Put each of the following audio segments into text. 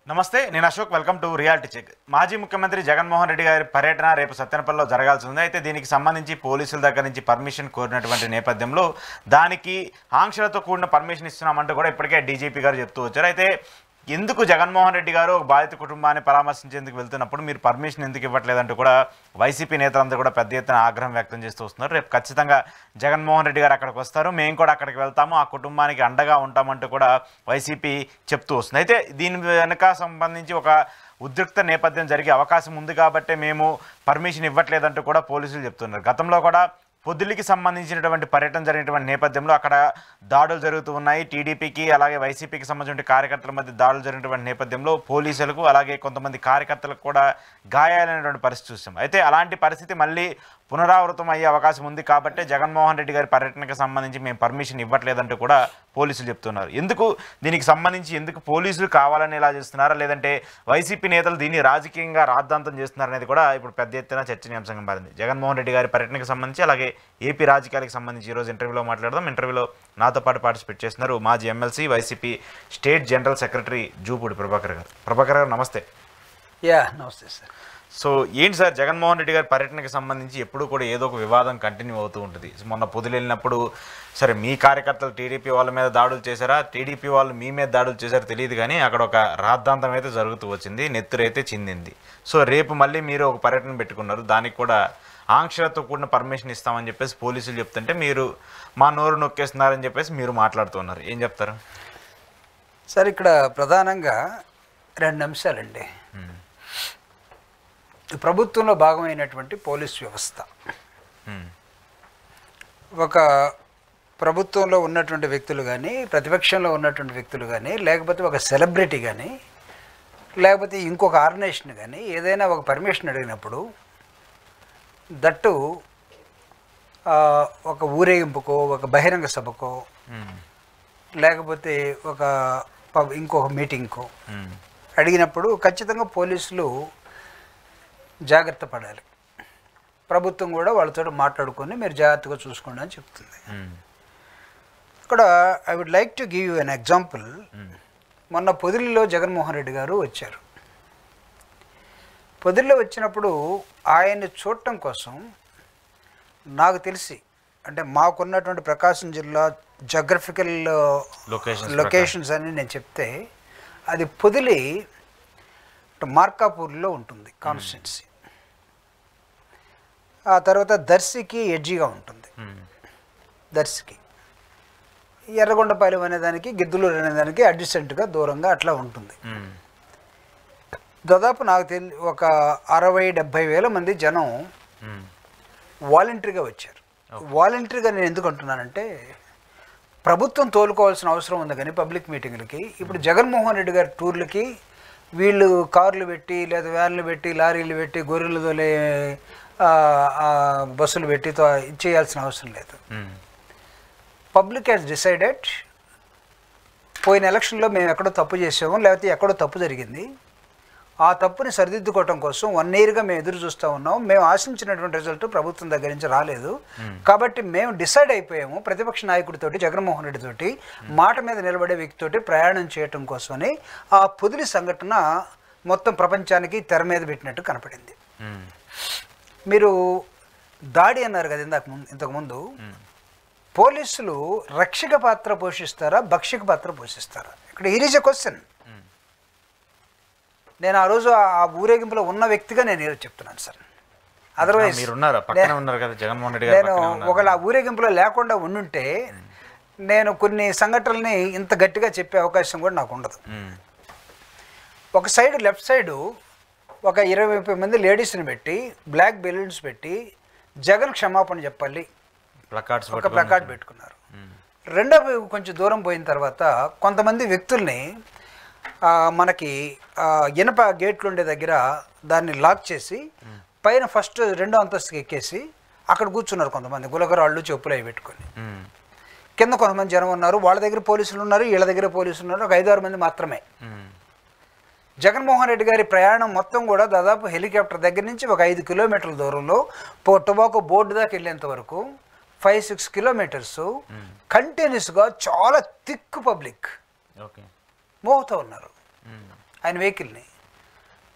నమస్తే, నేను Ashok. Welcome to reality check. మాజీ ముఖ్యమంత్రి జగన్మోహన్ రెడ్డి గారి పర్యటన రేపు సత్తెనపల్లిలో జరగాల్సి ఉంది. అయితే దీనికి సంబంధించి పోలీసుల దగ్గర నుంచి పర్మిషన్ కోరినటువంటి నేపథ్యంలో దానికి ఆంక్షలతో కూడిన పర్మిషన్ ఇస్తున్నామంటూ కూడా ఇప్పటికే డీజీపీ గారు చెప్తూ వచ్చారు. అయితే ఎందుకు జగన్మోహన్ రెడ్డి గారు ఒక బాధిత కుటుంబాన్ని పరామర్శించేందుకు వెళ్తున్నప్పుడు మీరు పర్మిషన్ ఎందుకు ఇవ్వట్లేదంటూ కూడా వైసీపీ నేతలందరూ కూడా పెద్ద ఎత్తున ఆగ్రహం వ్యక్తం చేస్తూ వస్తున్నారు. రేపు ఖచ్చితంగా జగన్మోహన్ రెడ్డి గారు అక్కడికి వస్తారు, మేము కూడా అక్కడికి వెళ్తాము, ఆ కుటుంబానికి అండగా ఉంటామంటూ కూడా వైసీపీ చెప్తూ వస్తుంది. అయితే దీని వెనుక సంబంధించి ఒక ఉద్రిక్త నేపథ్యం జరిగే అవకాశం ఉంది కాబట్టే మేము పర్మిషన్ ఇవ్వట్లేదంటూ కూడా పోలీసులు చెప్తున్నారు. గతంలో కూడా పొద్దులికి సంబంధించినటువంటి పర్యటన జరిగినటువంటి నేపథ్యంలో అక్కడ దాడులు జరుగుతూ ఉన్నాయి. టీడీపీకి అలాగే వైసీపీకి సంబంధించిన కార్యకర్తల మధ్య దాడులు జరిగినటువంటి నేపథ్యంలో పోలీసులకు అలాగే కొంతమంది కార్యకర్తలకు కూడా గాయాలైనటువంటి పరిస్థితి చూసాం. అయితే అలాంటి పరిస్థితి మళ్ళీ పునరావృతం అయ్యే అవకాశం ఉంది కాబట్టి జగన్మోహన్ రెడ్డి గారి పర్యటనకు సంబంధించి మేము పర్మిషన్ ఇవ్వట్లేదంటూ కూడా పోలీసులు చెప్తున్నారు. ఎందుకు సంబంధించి ఎందుకు పోలీసులు కావాలని ఇలా చేస్తున్నారా, లేదంటే వైసీపీ నేతలు దీన్ని రాజకీయంగా రాద్ధాంతం చేస్తున్నారనేది కూడా ఇప్పుడు పెద్ద ఎత్తున చర్చనీయాంశంగా మారింది. జగన్మోహన్ రెడ్డి గారి పర్యటనకు సంబంధించి అలాగే ఏపీ రాజకీయాలకు సంబంధించి ఈరోజు ఇంటర్వ్యూలో మాట్లాడదాం. ఇంటర్వ్యూలో నాతో పాటు పార్టిసిపేట్ చేస్తున్నారు మాజీ MLC YCP state general secretary Jupudi Prabhakar గారు. ప్రభాకర్ గారు నమస్తే. నమస్తే సార్. సో ఏంటి సార్, జగన్మోహన్ రెడ్డి గారి పర్యటనకు సంబంధించి ఎప్పుడు కూడా ఏదో ఒక వివాదం కంటిన్యూ అవుతూ ఉంటుంది. మొన్న పొదిలి వెళ్ళినప్పుడు సరే మీ కార్యకర్తలు టీడీపీ వాళ్ళ మీద దాడులు చేశారా, టీడీపీ వాళ్ళు మీ మీద దాడులు చేశారో తెలియదు, కానీ అక్కడ ఒక రాద్ధాంతం అయితే జరుగుతూ వచ్చింది, నెత్తురైతే చిందింది. సో రేపు మళ్ళీ మీరు ఒక పర్యటన పెట్టుకున్నారు, దానికి కూడా ఆంక్షలతో కూడిన పర్మిషన్ ఇస్తామని చెప్పేసి పోలీసులు చెప్తుంటే మీరు మా నోరు నొక్కేస్తున్నారని చెప్పేసి మీరు మాట్లాడుతున్నారు. ఏం చెప్తారు సార్? ఇక్కడ ప్రధానంగా రెండు అంశాలండి. ప్రభుత్వంలో భాగమైనటువంటి పోలీస్ వ్యవస్థ, ఒక ప్రభుత్వంలో ఉన్నటువంటి వ్యక్తులు కానీ, ప్రతిపక్షంలో ఉన్నటువంటి వ్యక్తులు కానీ, లేకపోతే ఒక సెలబ్రిటీ కానీ, లేకపోతే ఇంకొక ఆర్గనైజేషన్ కానీ ఏదైనా ఒక పర్మిషన్ అడిగినప్పుడు దట్టు ఒక ఊరేగింపుకో, ఒక బహిరంగ సభకో, లేకపోతే ఇంకొక మీటింగ్కో అడిగినప్పుడు ఖచ్చితంగా పోలీసులు జాగ్రత్త పడాలి. ప్రభుత్వం కూడా వాళ్ళతో మాట్లాడుకొని మీరు జాగ్రత్తగా చూసుకోండి అని చెప్తుంది. ఇక్కడ I would like to give you an example. మొన్న పొదిలిలో జగన్మోహన్ రెడ్డి గారు వచ్చారు. పొదిలిలో వచ్చినప్పుడు ఆయన్ని చూడటం కోసం నాకు తెలిసి, అంటే మాకున్నటువంటి ప్రకాశం జిల్లా జాగ్రఫికల్ లొకేషన్స్ అని నేను చెప్తే, అది పొదిలి మార్కాపూర్లో ఉంటుంది కాన్స్టిట్యున్సీ. ఆ తర్వాత దర్శికి ఎడ్జిగా ఉంటుంది. దర్శికి ఎర్రగొండపాలెం అనేదానికి, గిద్దలూరు అనేదానికి అడ్జసెంట్గా దూరంగా అట్లా ఉంటుంది. దాదాపు నాకు ఒక 60-70 వేల మంది జనం వాలంటరీగా వచ్చారు. వాలంటరీగా నేను ఎందుకు అంటున్నానంటే, ప్రభుత్వం తోలుకోవాల్సిన అవసరం ఉంది కానీ పబ్లిక్ మీటింగ్లకి, ఇప్పుడు జగన్మోహన్ రెడ్డి గారి టూర్లకి వీళ్ళు కార్లు పెట్టి, లేదా వ్యాన్లు పెట్టి, లారీలు పెట్టి, గొర్రెలు తోలే బస్సులు పెట్టి ఇచ్చేయాల్సిన అవసరం లేదు. పబ్లిక్ హ్యాస్ డిసైడెడ్, పోయిన ఎలక్షన్లో మేము ఎక్కడో తప్పు చేసాము, లేకపోతే ఎక్కడో తప్పు జరిగింది, ఆ తప్పుని సరిదిద్దుకోవటం కోసం 1 yearగా మేము ఎదురు చూస్తూ ఉన్నాం. మేము ఆశించినటువంటి రిజల్ట్ ప్రభుత్వం దగ్గర నుంచి రాలేదు, కాబట్టి మేము డిసైడ్ అయిపోయాము ప్రతిపక్ష నాయకుడితోటి, జగన్మోహన్ రెడ్డి తోటి, మాట మీద నిలబడే వ్యక్తితోటి ప్రయాణం చేయటం కోసమని ఆ పొదిలి సంఘటన మొత్తం ప్రపంచానికి తెర మీద పెట్టినట్టు కనపడింది. మీరు దాడి అన్నారు కదా ఇంతకుముందు, పోలీసులు రక్షక పాత్ర పోషిస్తారా, భక్షక పాత్ర పోషిస్తారా? ఇక్కడ ఇట్ ఈజ్ ఎ క్వశ్చన్. నేను ఆ రోజు ఆ ఊరేగింపులో ఉన్న వ్యక్తిగా నేను ఈరోజు చెప్తున్నాను సార్. అదర్వైజ్ నేను ఒకవేళ ఆ ఊరేగింపులో లేకుండా ఉండుంటే నేను కొన్ని సంఘటనల్ని ఇంత గట్టిగా చెప్పే అవకాశం కూడా నాకు ఉండదు. ఒక సైడ్, లెఫ్ట్ సైడు ఒక 20-30 మంది లేడీస్ని పెట్టి, బ్లాక్ బెలూన్స్ పెట్టి, జగన్ క్షమాపణ చెప్పాలి ఒక ప్లకార్డ్ పెట్టుకున్నారు. రెండో కొంచెం దూరం పోయిన తర్వాత కొంతమంది వ్యక్తుల్ని మనకి ఇనప గేట్లు ఉండే దగ్గర దాన్ని లాక్ చేసి పైన ఫస్ట్ 2వ అంతస్తుకి ఎక్కేసి అక్కడ కూర్చున్నారు కొంతమంది, గులగరాళ్ళు, చెప్పులు అవి పెట్టుకొని. కింద కొంతమంది జనం ఉన్నారు, వాళ్ళ దగ్గర పోలీసులు ఉన్నారు, వీళ్ళ దగ్గర పోలీసులు ఉన్నారు, ఒక 5-6 మంది మాత్రమే. జగన్మోహన్ రెడ్డి గారి ప్రయాణం మొత్తం కూడా దాదాపు హెలికాప్టర్ దగ్గర నుంచి ఒక 5 కిలోమీటర్ల దూరంలో టొబాకో బోర్డు దాకా వెళ్ళేంత వరకు 5-6 కిలోమీటర్స్ కంటిన్యూస్గా చాలా థిక్ పబ్లిక్ మోగుతూ ఉన్నారు. ఆయన వెహికల్ని.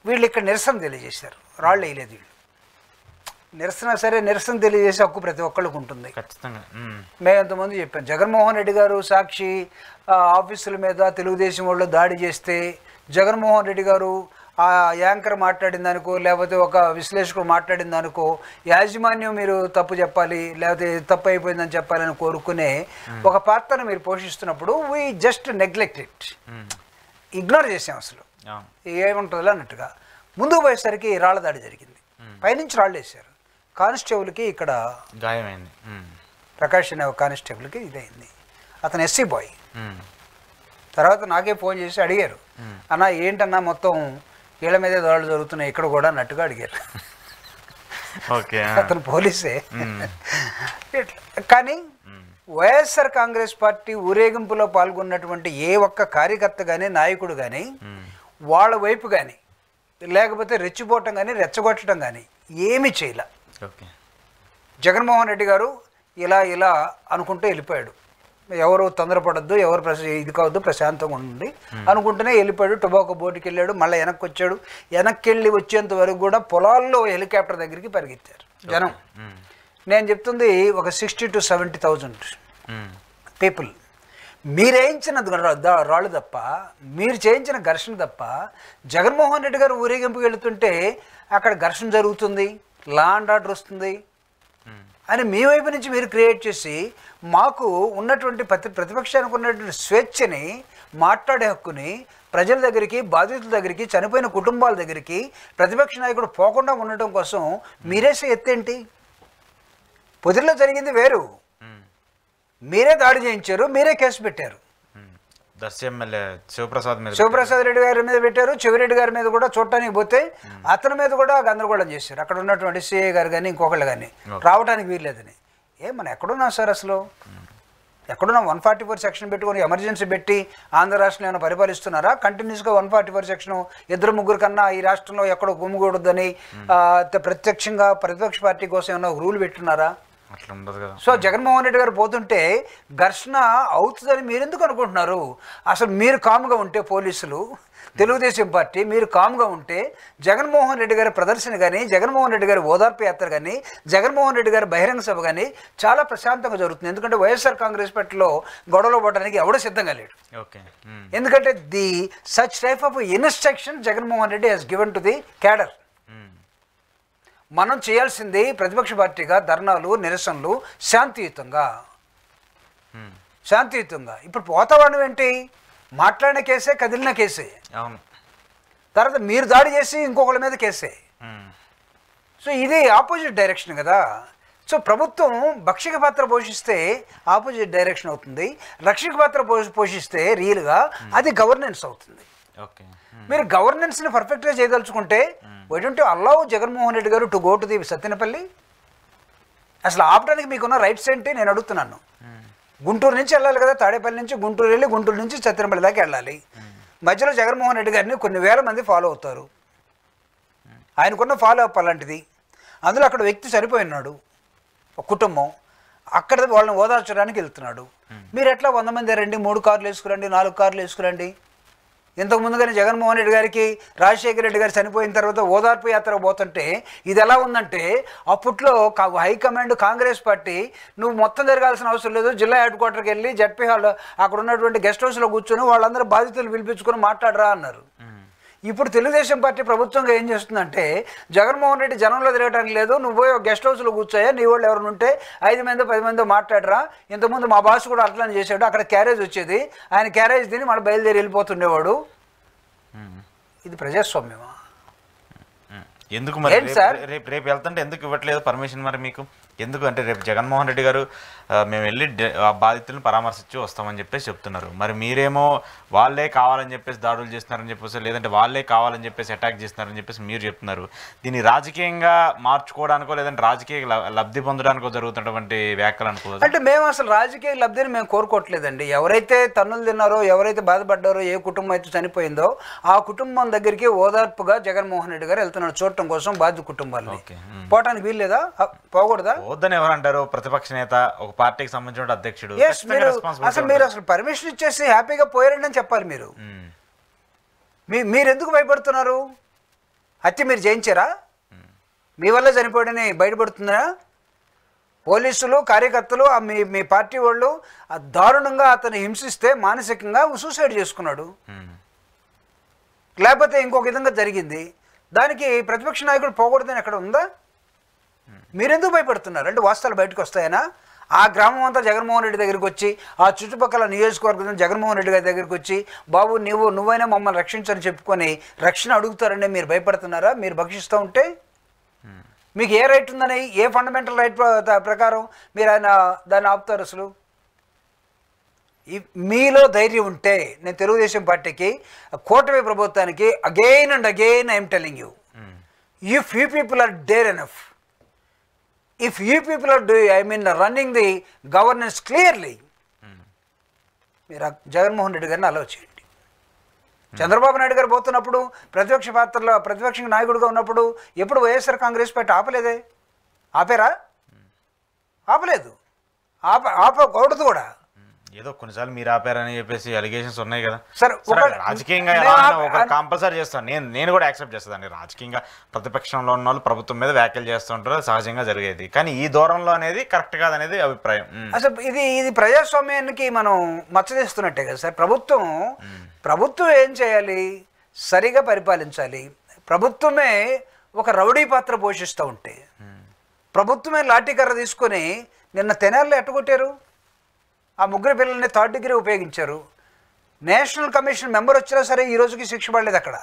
వీళ్ళు ఇక్కడ నిరసన తెలియజేశారు, రాళ్ళు వేయలేదు వీళ్ళు. నిరసన సరే, నిరసన తెలియజేసే హక్కు ప్రతి ఒక్కళ్ళకు ఉంటుంది. ఖచ్చితంగా మేము ఎంతమంది చెప్పాను, జగన్మోహన్ రెడ్డి గారు సాక్షి ఆఫీసుల మీద తెలుగుదేశం వాళ్ళు దాడి చేస్తే జగన్మోహన్ రెడ్డి గారు ఆ యాంకర్ మాట్లాడిన దానికో లేకపోతే ఒక విశ్లేషకుడు మాట్లాడిన దానికో యాజమాన్యం మీరు తప్పు చెప్పాలి లేకపోతే తప్పు అయిపోయిందని చెప్పాలని కోరుకునే ఒక పాత్రను మీరు పోషిస్తున్నప్పుడు we just neglect it, ignore చేసాం. అసలు ఏముంటుందో అన్నట్టుగా ముందుకు పోయేసరికి రాళ్ల దాడి జరిగింది. పైనుంచి రాళ్ళు వేశారు. కానిస్టేబుల్కి ఇక్కడ గాయమైంది. ప్రకాష్ అనే ఒక కానిస్టేబుల్కి ఇదైంది. అతను ఎస్సీ బాయ్. తర్వాత నాకే ఫోన్ చేసి అడిగారు, అన్న ఏంటన్నా మొత్తం వీళ్ళ మీదే దాడులు జరుగుతున్నాయి ఇక్కడ కూడా అన్నట్టుగా అడిగారు. అతను పోలీసే. కానీ వైఎస్ఆర్ కాంగ్రెస్ పార్టీ ఊరేగింపులో పాల్గొన్నటువంటి ఏ ఒక్క కార్యకర్త కానీ నాయకుడు కానీ వాళ్ళ వైపు కానీ లేకపోతే రెచ్చిపోవటం కానీ రెచ్చగొట్టడం కానీ ఏమీ చేయలే. జగన్మోహన్ రెడ్డి గారు ఇలా ఇలా అనుకుంటూ వెళ్ళిపోయాడు. ఎవరు తొందరపడద్దు, ఎవరు ఇది కావద్దు, ప్రశాంతంగా ఉండి అనుకుంటూనే వెళ్ళిపోయాడు. టొబాకో బోటుకి వెళ్ళాడు, మళ్ళీ వెనక్కి వచ్చాడు. వెనక్కి వెళ్ళి వచ్చేంత వరకు కూడా పొలాల్లో హెలికాప్టర్ దగ్గరికి పరిగెత్తారు జనం. నేను చెప్తుంది ఒక 60,000 to 70,000 పీపుల్. మీరేయించిన రాళ్ళు తప్ప, మీరు చేయించిన ఘర్షణ తప్ప, జగన్మోహన్ రెడ్డి గారు ఊరేగింపుకి వెళుతుంటే అక్కడ ఘర్షణ జరుగుతుంది, లా అండ్ ఆర్డర్ వస్తుంది అని మీ వైపు నుంచి మీరు క్రియేట్ చేసి మాకు ఉన్నటువంటి ప్రతిపక్షానికి ఉన్నటువంటి స్వేచ్ఛని, మాట్లాడే హక్కుని ప్రజల దగ్గరికి, బాధితుల దగ్గరికి, చనిపోయిన కుటుంబాల దగ్గరికి ప్రతిపక్ష నాయకుడు పోకుండా ఉండటం కోసం మీరేసే ఎత్తేంటి? పొదిలో జరిగింది వేరు. మీరే దాడి చేయించారు, మీరే కేసు పెట్టారు. శివప్రసాద్ రెడ్డి గారి మీద పెట్టారు. చెవిరెడ్డి గారి మీద కూడా చూడటానికి పోతే అతని మీద కూడా గందరగోళం చేశారు. అక్కడ ఉన్నటువంటి సిఐ గారు కానీ ఇంకొకళ్ళు కానీ రావడానికి వీల్లేదని. మనం ఎక్కడున్నాం సార్? అసలు ఎక్కడున్నా 144 సెక్షన్ పెట్టుకొని ఎమర్జెన్సీ పెట్టి ఆంధ్ర రాష్ట్రంలో ఏమైనా పరిపాలిస్తున్నారా? కంటిన్యూస్గా 144 సెక్షన్ 2-3 కన్నా ఈ రాష్ట్రంలో ఎక్కడో గుమ్మిగూడదని ప్రత్యక్షంగా ప్రతిపక్ష పార్టీ కోసం ఏమైనా రూల్ పెట్టున్నారా? అట్లా ఉండదు కదా. సో జగన్మోహన్ రెడ్డి గారు పోతుంటే ఘర్షణ అవుతుందని మీరు ఎందుకు అనుకుంటున్నారు? అసలు మీరు కామ్గా ఉంటే, పోలీసులు తెలుగుదేశం పార్టీ మీరు కామ్గా ఉంటే జగన్మోహన్ రెడ్డి గారి ప్రదర్శన కానీ, జగన్మోహన్ రెడ్డి గారి ఓదార్పు యాత్ర కానీ, జగన్మోహన్ రెడ్డి గారి బహిరంగ సభ కానీ చాలా ప్రశాంతంగా జరుగుతుంది. ఎందుకంటే వైఎస్ఆర్ కాంగ్రెస్ పార్టీలో గొడవలు పడడానికి ఎవడో సిద్ధంగా లేడు. ఎందుకంటే the such type of instruction Jaganmohan Reddy has given to the cadre. మనం చేయాల్సింది ప్రతిపక్ష పార్టీగా ధర్నాలు, నిరసనలు శాంతియుతంగా. ఇప్పుడు వాతావరణం ఏంటి? మాట్లాడిన కేసే, కదిలిన కేసే. తర్వాత మీరు దాడి చేసి ఇంకొకళ్ళ మీద కేసే. సో ఇది ఆపోజిట్ డైరెక్షన్ కదా. సో ప్రభుత్వం భక్షక పాత్ర పోషిస్తే ఆపోజిట్ డైరెక్షన్ అవుతుంది, రక్షక పాత్ర పోషిస్తే రియల్గా అది గవర్నెన్స్ అవుతుంది. మీరు గవర్నెన్స్ని పర్ఫెక్ట్గా చేయదలుచుకుంటే why don't you allow Jaganmohan Reddy garu to go to the Sattenapalli? అసలు ఆపడానికి మీకున్న రైట్స్ ఏంటి నేను అడుగుతున్నాను. గుంటూరు నుంచి వెళ్ళాలి కదా, తాడేపల్లి నుంచి గుంటూరు వెళ్ళి గుంటూరు నుంచి సత్తెనపల్లి దాకా వెళ్ళాలి. మధ్యలో జగన్మోహన్ రెడ్డి గారిని కొన్ని వేల మంది ఫాలో అవుతారు. ఆయనకున్న ఫాలో అప్ అలాంటిది. అందులో అక్కడ వ్యక్తి చనిపోయినాడు, ఒక కుటుంబం, అక్కడ వాళ్ళని ఓదార్చడానికి వెళ్తున్నాడు. మీరు ఎట్లా 100 మంది రండి, 3 కార్లు వేసుకురండి, 4 కార్లు వేసుకురండి? ఇంతకు ముందుగానే జగన్మోహన్ రెడ్డి గారికి రాజశేఖర రెడ్డి గారు చనిపోయిన తర్వాత ఓదార్పు యాత్ర పోతుంటే ఇది ఎలా ఉందంటే, అప్పట్లో హైకమాండ్ కాంగ్రెస్ పార్టీ నువ్వు మొత్తం జరగాల్సిన అవసరం లేదు, జిల్లా హెడ్ క్వార్టర్కి వెళ్ళి జడ్పీ హాల్ అక్కడ ఉన్నటువంటి గెస్ట్ హౌస్లో కూర్చొని వాళ్ళందరూ బాధితులు పిలిపించుకొని మాట్లాడరా అన్నారు. ఇప్పుడు తెలుగుదేశం పార్టీ ప్రభుత్వంగా ఏం చేస్తుందంటే, జగన్మోహన్ రెడ్డి జనంలో తిరగడానికి లేదు, నువ్వు పోయి గెస్ట్ హౌస్లో కూర్చోయా, నీ వాళ్ళు ఎవరు ఉంటే 5 మంది 10 మంది మాట్లాడరా. ఇంతకుముందు మా బాస్ కూడా అట్లానే చేశాడు, అక్కడ క్యారేజ్ వచ్చేది, ఆయన క్యారేజ్ తిని మళ్ళీ బయలుదేరి వెళ్ళిపోతుండేవాడు. ఇది ప్రజాస్వామ్యమా? ఎందుకు మరి రేపు వెళ్తుంటే ఎందుకు ఇవ్వట్లేదు పర్మిషన్? మరి మీకు ఎందుకు అంటే రేపు జగన్మోహన్ రెడ్డి గారు మేము వెళ్ళి ఆ బాధితులను పరామర్శించి వస్తామని చెప్పేసి చెప్తున్నారు. మరి మీరేమో వాళ్ళే కావాలని చెప్పేసి దాడులు చేస్తున్నారని చెప్పేసి, లేదంటే వాళ్ళే కావాలని చెప్పేసి అటాక్ చేస్తున్నారని చెప్పేసి మీరు చెప్తున్నారు. దీన్ని రాజకీయంగా మార్చుకోవడానికో లేదంటే రాజకీయ లబ్ధి పొందడానికో జరుగుతున్నటువంటి వ్యాఖ్యలు అనుకోవచ్చు. అంటే మేము అసలు రాజకీయ లబ్ధిని మేము కోరుకోవట్లేదండి. ఎవరైతే తన్నులు తిన్నారో, ఎవరైతే బాధపడ్డారో, ఏ కుటుంబం అయితే చనిపోయిందో ఆ కుటుంబం దగ్గరికి ఓదార్పుగా జగన్మోహన్ రెడ్డి గారు వెళ్తున్నాడు చూడటం కోసం. బాధిత కుటుంబాలు పోవటానికి వీల్లేదా? పోకూడదా? వద్దని ఎవరంటారు? ప్రతిపక్ష నేత, ఒక పార్టీకి సంబంధించిన అధ్యక్షుడు. మీరు అసలు పర్మిషన్ ఇచ్చేసి హ్యాపీగా పోయారండి అని చెప్పాలి. మీరు మీరు ఎందుకు భయపడుతున్నారు? హత్య మీరు చేయించారా? మీ వల్ల చనిపోయాడని బయటపడుతుందా? పోలీసులు కార్యకర్తలు మీ పార్టీ వాళ్ళు దారుణంగా అతను హింసిస్తే మానసికంగా సూసైడ్ చేసుకున్నాడు, లేకపోతే ఇంకొక విధంగా జరిగింది. దానికి ప్రతిపక్ష నాయకుడు పోకూడదని ఎక్కడ ఉందా? మీరెందుకు భయపడుతున్నారు? అంటే వాస్తవాలు బయటకు వస్తాయనా? ఆ గ్రామం అంతా జగన్మోహన్ రెడ్డి దగ్గరికి వచ్చి, ఆ చుట్టుపక్కల నియోజకవర్గం జగన్మోహన్ రెడ్డి గారి దగ్గరికి వచ్చి, బాబు నువ్వైనా మమ్మల్ని రక్షించని చెప్పుకొని రక్షణ అడుగుతారని మీరు భయపడుతున్నారా? మీరు భక్షిస్తూ ఉంటే మీకు ఏ రైట్ ఉందని, ఏ ఫండమెంటల్ రైట్ ప్రకారం మీరు దాన్ని ఆపుతారు? అసలు మీలో ధైర్యం ఉంటే నేను తెలుగుదేశం పార్టీకి, కూటమి ప్రభుత్వానికి again and again I'm telling you, if you people or dare enough, if you people are running the governance clearly, మీరు జగన్మోహన్ రెడ్డి గారిని అలౌ చేయండి. చంద్రబాబు నాయుడు గారు పోతున్నప్పుడు ప్రతిపక్ష నాయకుడిగా ఉన్నప్పుడు ఎప్పుడు వైఎస్ఆర్ కాంగ్రెస్ పార్టీ ఆపలేదే? ఆపారా? ఆపలేదు. ఆపకూడదు కూడా. ఏదో కొన్నిసార్లు మీరు ఆపారని చెప్పేసి అలిగేషన్స్ ఉన్నాయి కదా సార్. రాజకీయంగా కంపల్సరీ చేస్తాను, నేను కూడా యాక్సెప్ట్ చేస్తాను. రాజకీయంగా ప్రతిపక్షంలో ఉన్న వాళ్ళు ప్రభుత్వం మీద వ్యాఖ్యలు చేస్తుంటారు, సహజంగా జరిగేది. కానీ ఈ దూరంలో అనేది కరెక్ట్ కాదనేది అభిప్రాయం. అసలు ఇది ప్రజాస్వామ్యానికి మనం మచ్చదిస్తున్నట్టే కదా సార్. ప్రభుత్వం ఏం చేయాలి? సరిగా పరిపాలించాలి. ప్రభుత్వమే ఒక రౌడీ పాత్ర పోషిస్తూ ఉంటే, ప్రభుత్వమే లాఠీకర్ర తీసుకొని నిన్న తెనాలిలో ఎట్టగొట్టారు. ఆ ముగ్గురు పిల్లల్ని 3rd డిగ్రీ ఉపయోగించారు. నేషనల్ కమిషన్ మెంబర్ వచ్చినా సరే ఈ రోజుకి శిక్ష పడలేదు అక్కడ.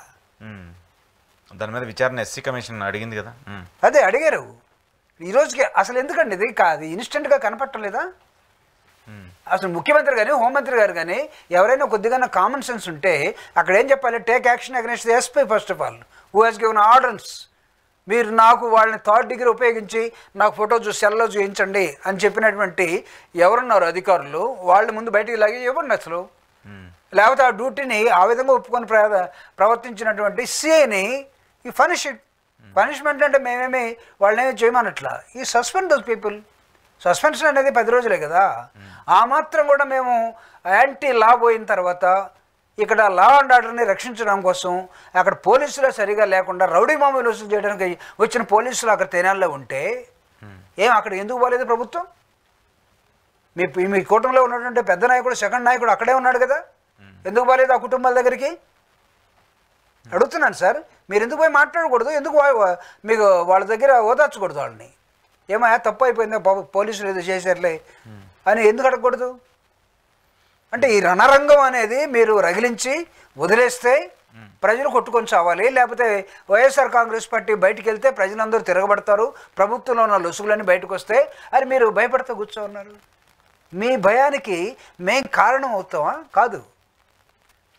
దాని మీద విచారణ ఎస్సీ కమిషన్ అడిగింది కదా. అదే అడిగారు. ఈ రోజుకి అసలు ఎందుకండి ఇది కాదు ఇన్స్టెంట్గా కనపట్టలేదా? అసలు ముఖ్యమంత్రి కానీ హోంమంత్రి గారు కానీ ఎవరైనా కొద్దిగా కామన్ సెన్స్ ఉంటే అక్కడ ఏం చెప్పాలి? Take action against the SP first of all who has given orders. మీరు నాకు వాళ్ళని 3rd డిగ్రీ ఉపయోగించి నాకు ఫోటో చూసి సెల్లో చూపించండి అని చెప్పినటువంటి ఎవరున్నారు అధికారులు, వాళ్ళ ముందు బయటికి లాగి ఇవ్వండి అసలు. లేకపోతే ఆ డ్యూటీని ఆ విధంగా ఒప్పుకొని ప్రవర్తించినటువంటి సిఐని ఈ పనిష్మెంట్ అంటే మేమేమి వాళ్ళని చేయమన్నట్లా. ఈ సస్పెండ్ దోస్ పీపుల్. సస్పెన్షన్ అనేది 10 రోజులే కదా. ఆ మాత్రం కూడా మేము యాంటీ లా పోయిన తర్వాత ఇక్కడ లా అండ్ ఆర్డర్ని రక్షించడం కోసం అక్కడ పోలీసులు సరిగా లేకుండా రౌడీ మామూలు వసూలు చేయడానికి వచ్చిన పోలీసులు అక్కడ తెనాల్లో ఉంటే అక్కడ ఎందుకు పోలేదు ప్రభుత్వం? మీ కూటమిలో ఉన్నటువంటి పెద్ద నాయకుడు, సెకండ్ నాయకుడు అక్కడే ఉన్నాడు కదా, ఎందుకు పోలేదు ఆ కుటుంబాల దగ్గరికి? అడుగుతున్నాను సార్. మీరు ఎందుకు పోయి మాట్లాడకూడదు? ఎందుకు మీకు వాళ్ళ దగ్గర ఓదార్చకూడదు? వాళ్ళని ఏమయ్యా తప్పు అయిపోయిందా, పోలీసులు ఏదో చేశారులే అని ఎందుకు అడగకూడదు? అంటే ఈ రణరంగం అనేది మీరు రగిలించి వదిలేస్తే ప్రజలు కొట్టుకొని చావాలి. లేకపోతే వైఎస్ఆర్ కాంగ్రెస్ పార్టీ బయటికి వెళ్తే ప్రజలందరూ తిరగబడతారు, ప్రభుత్వంలో ఉన్న లొసుగులన్నీ బయటకు వస్తే అని మీరు భయపడుతూ కూర్చోన్నారు. మీ భయానికి మేం కారణం అవుతామా? కాదు.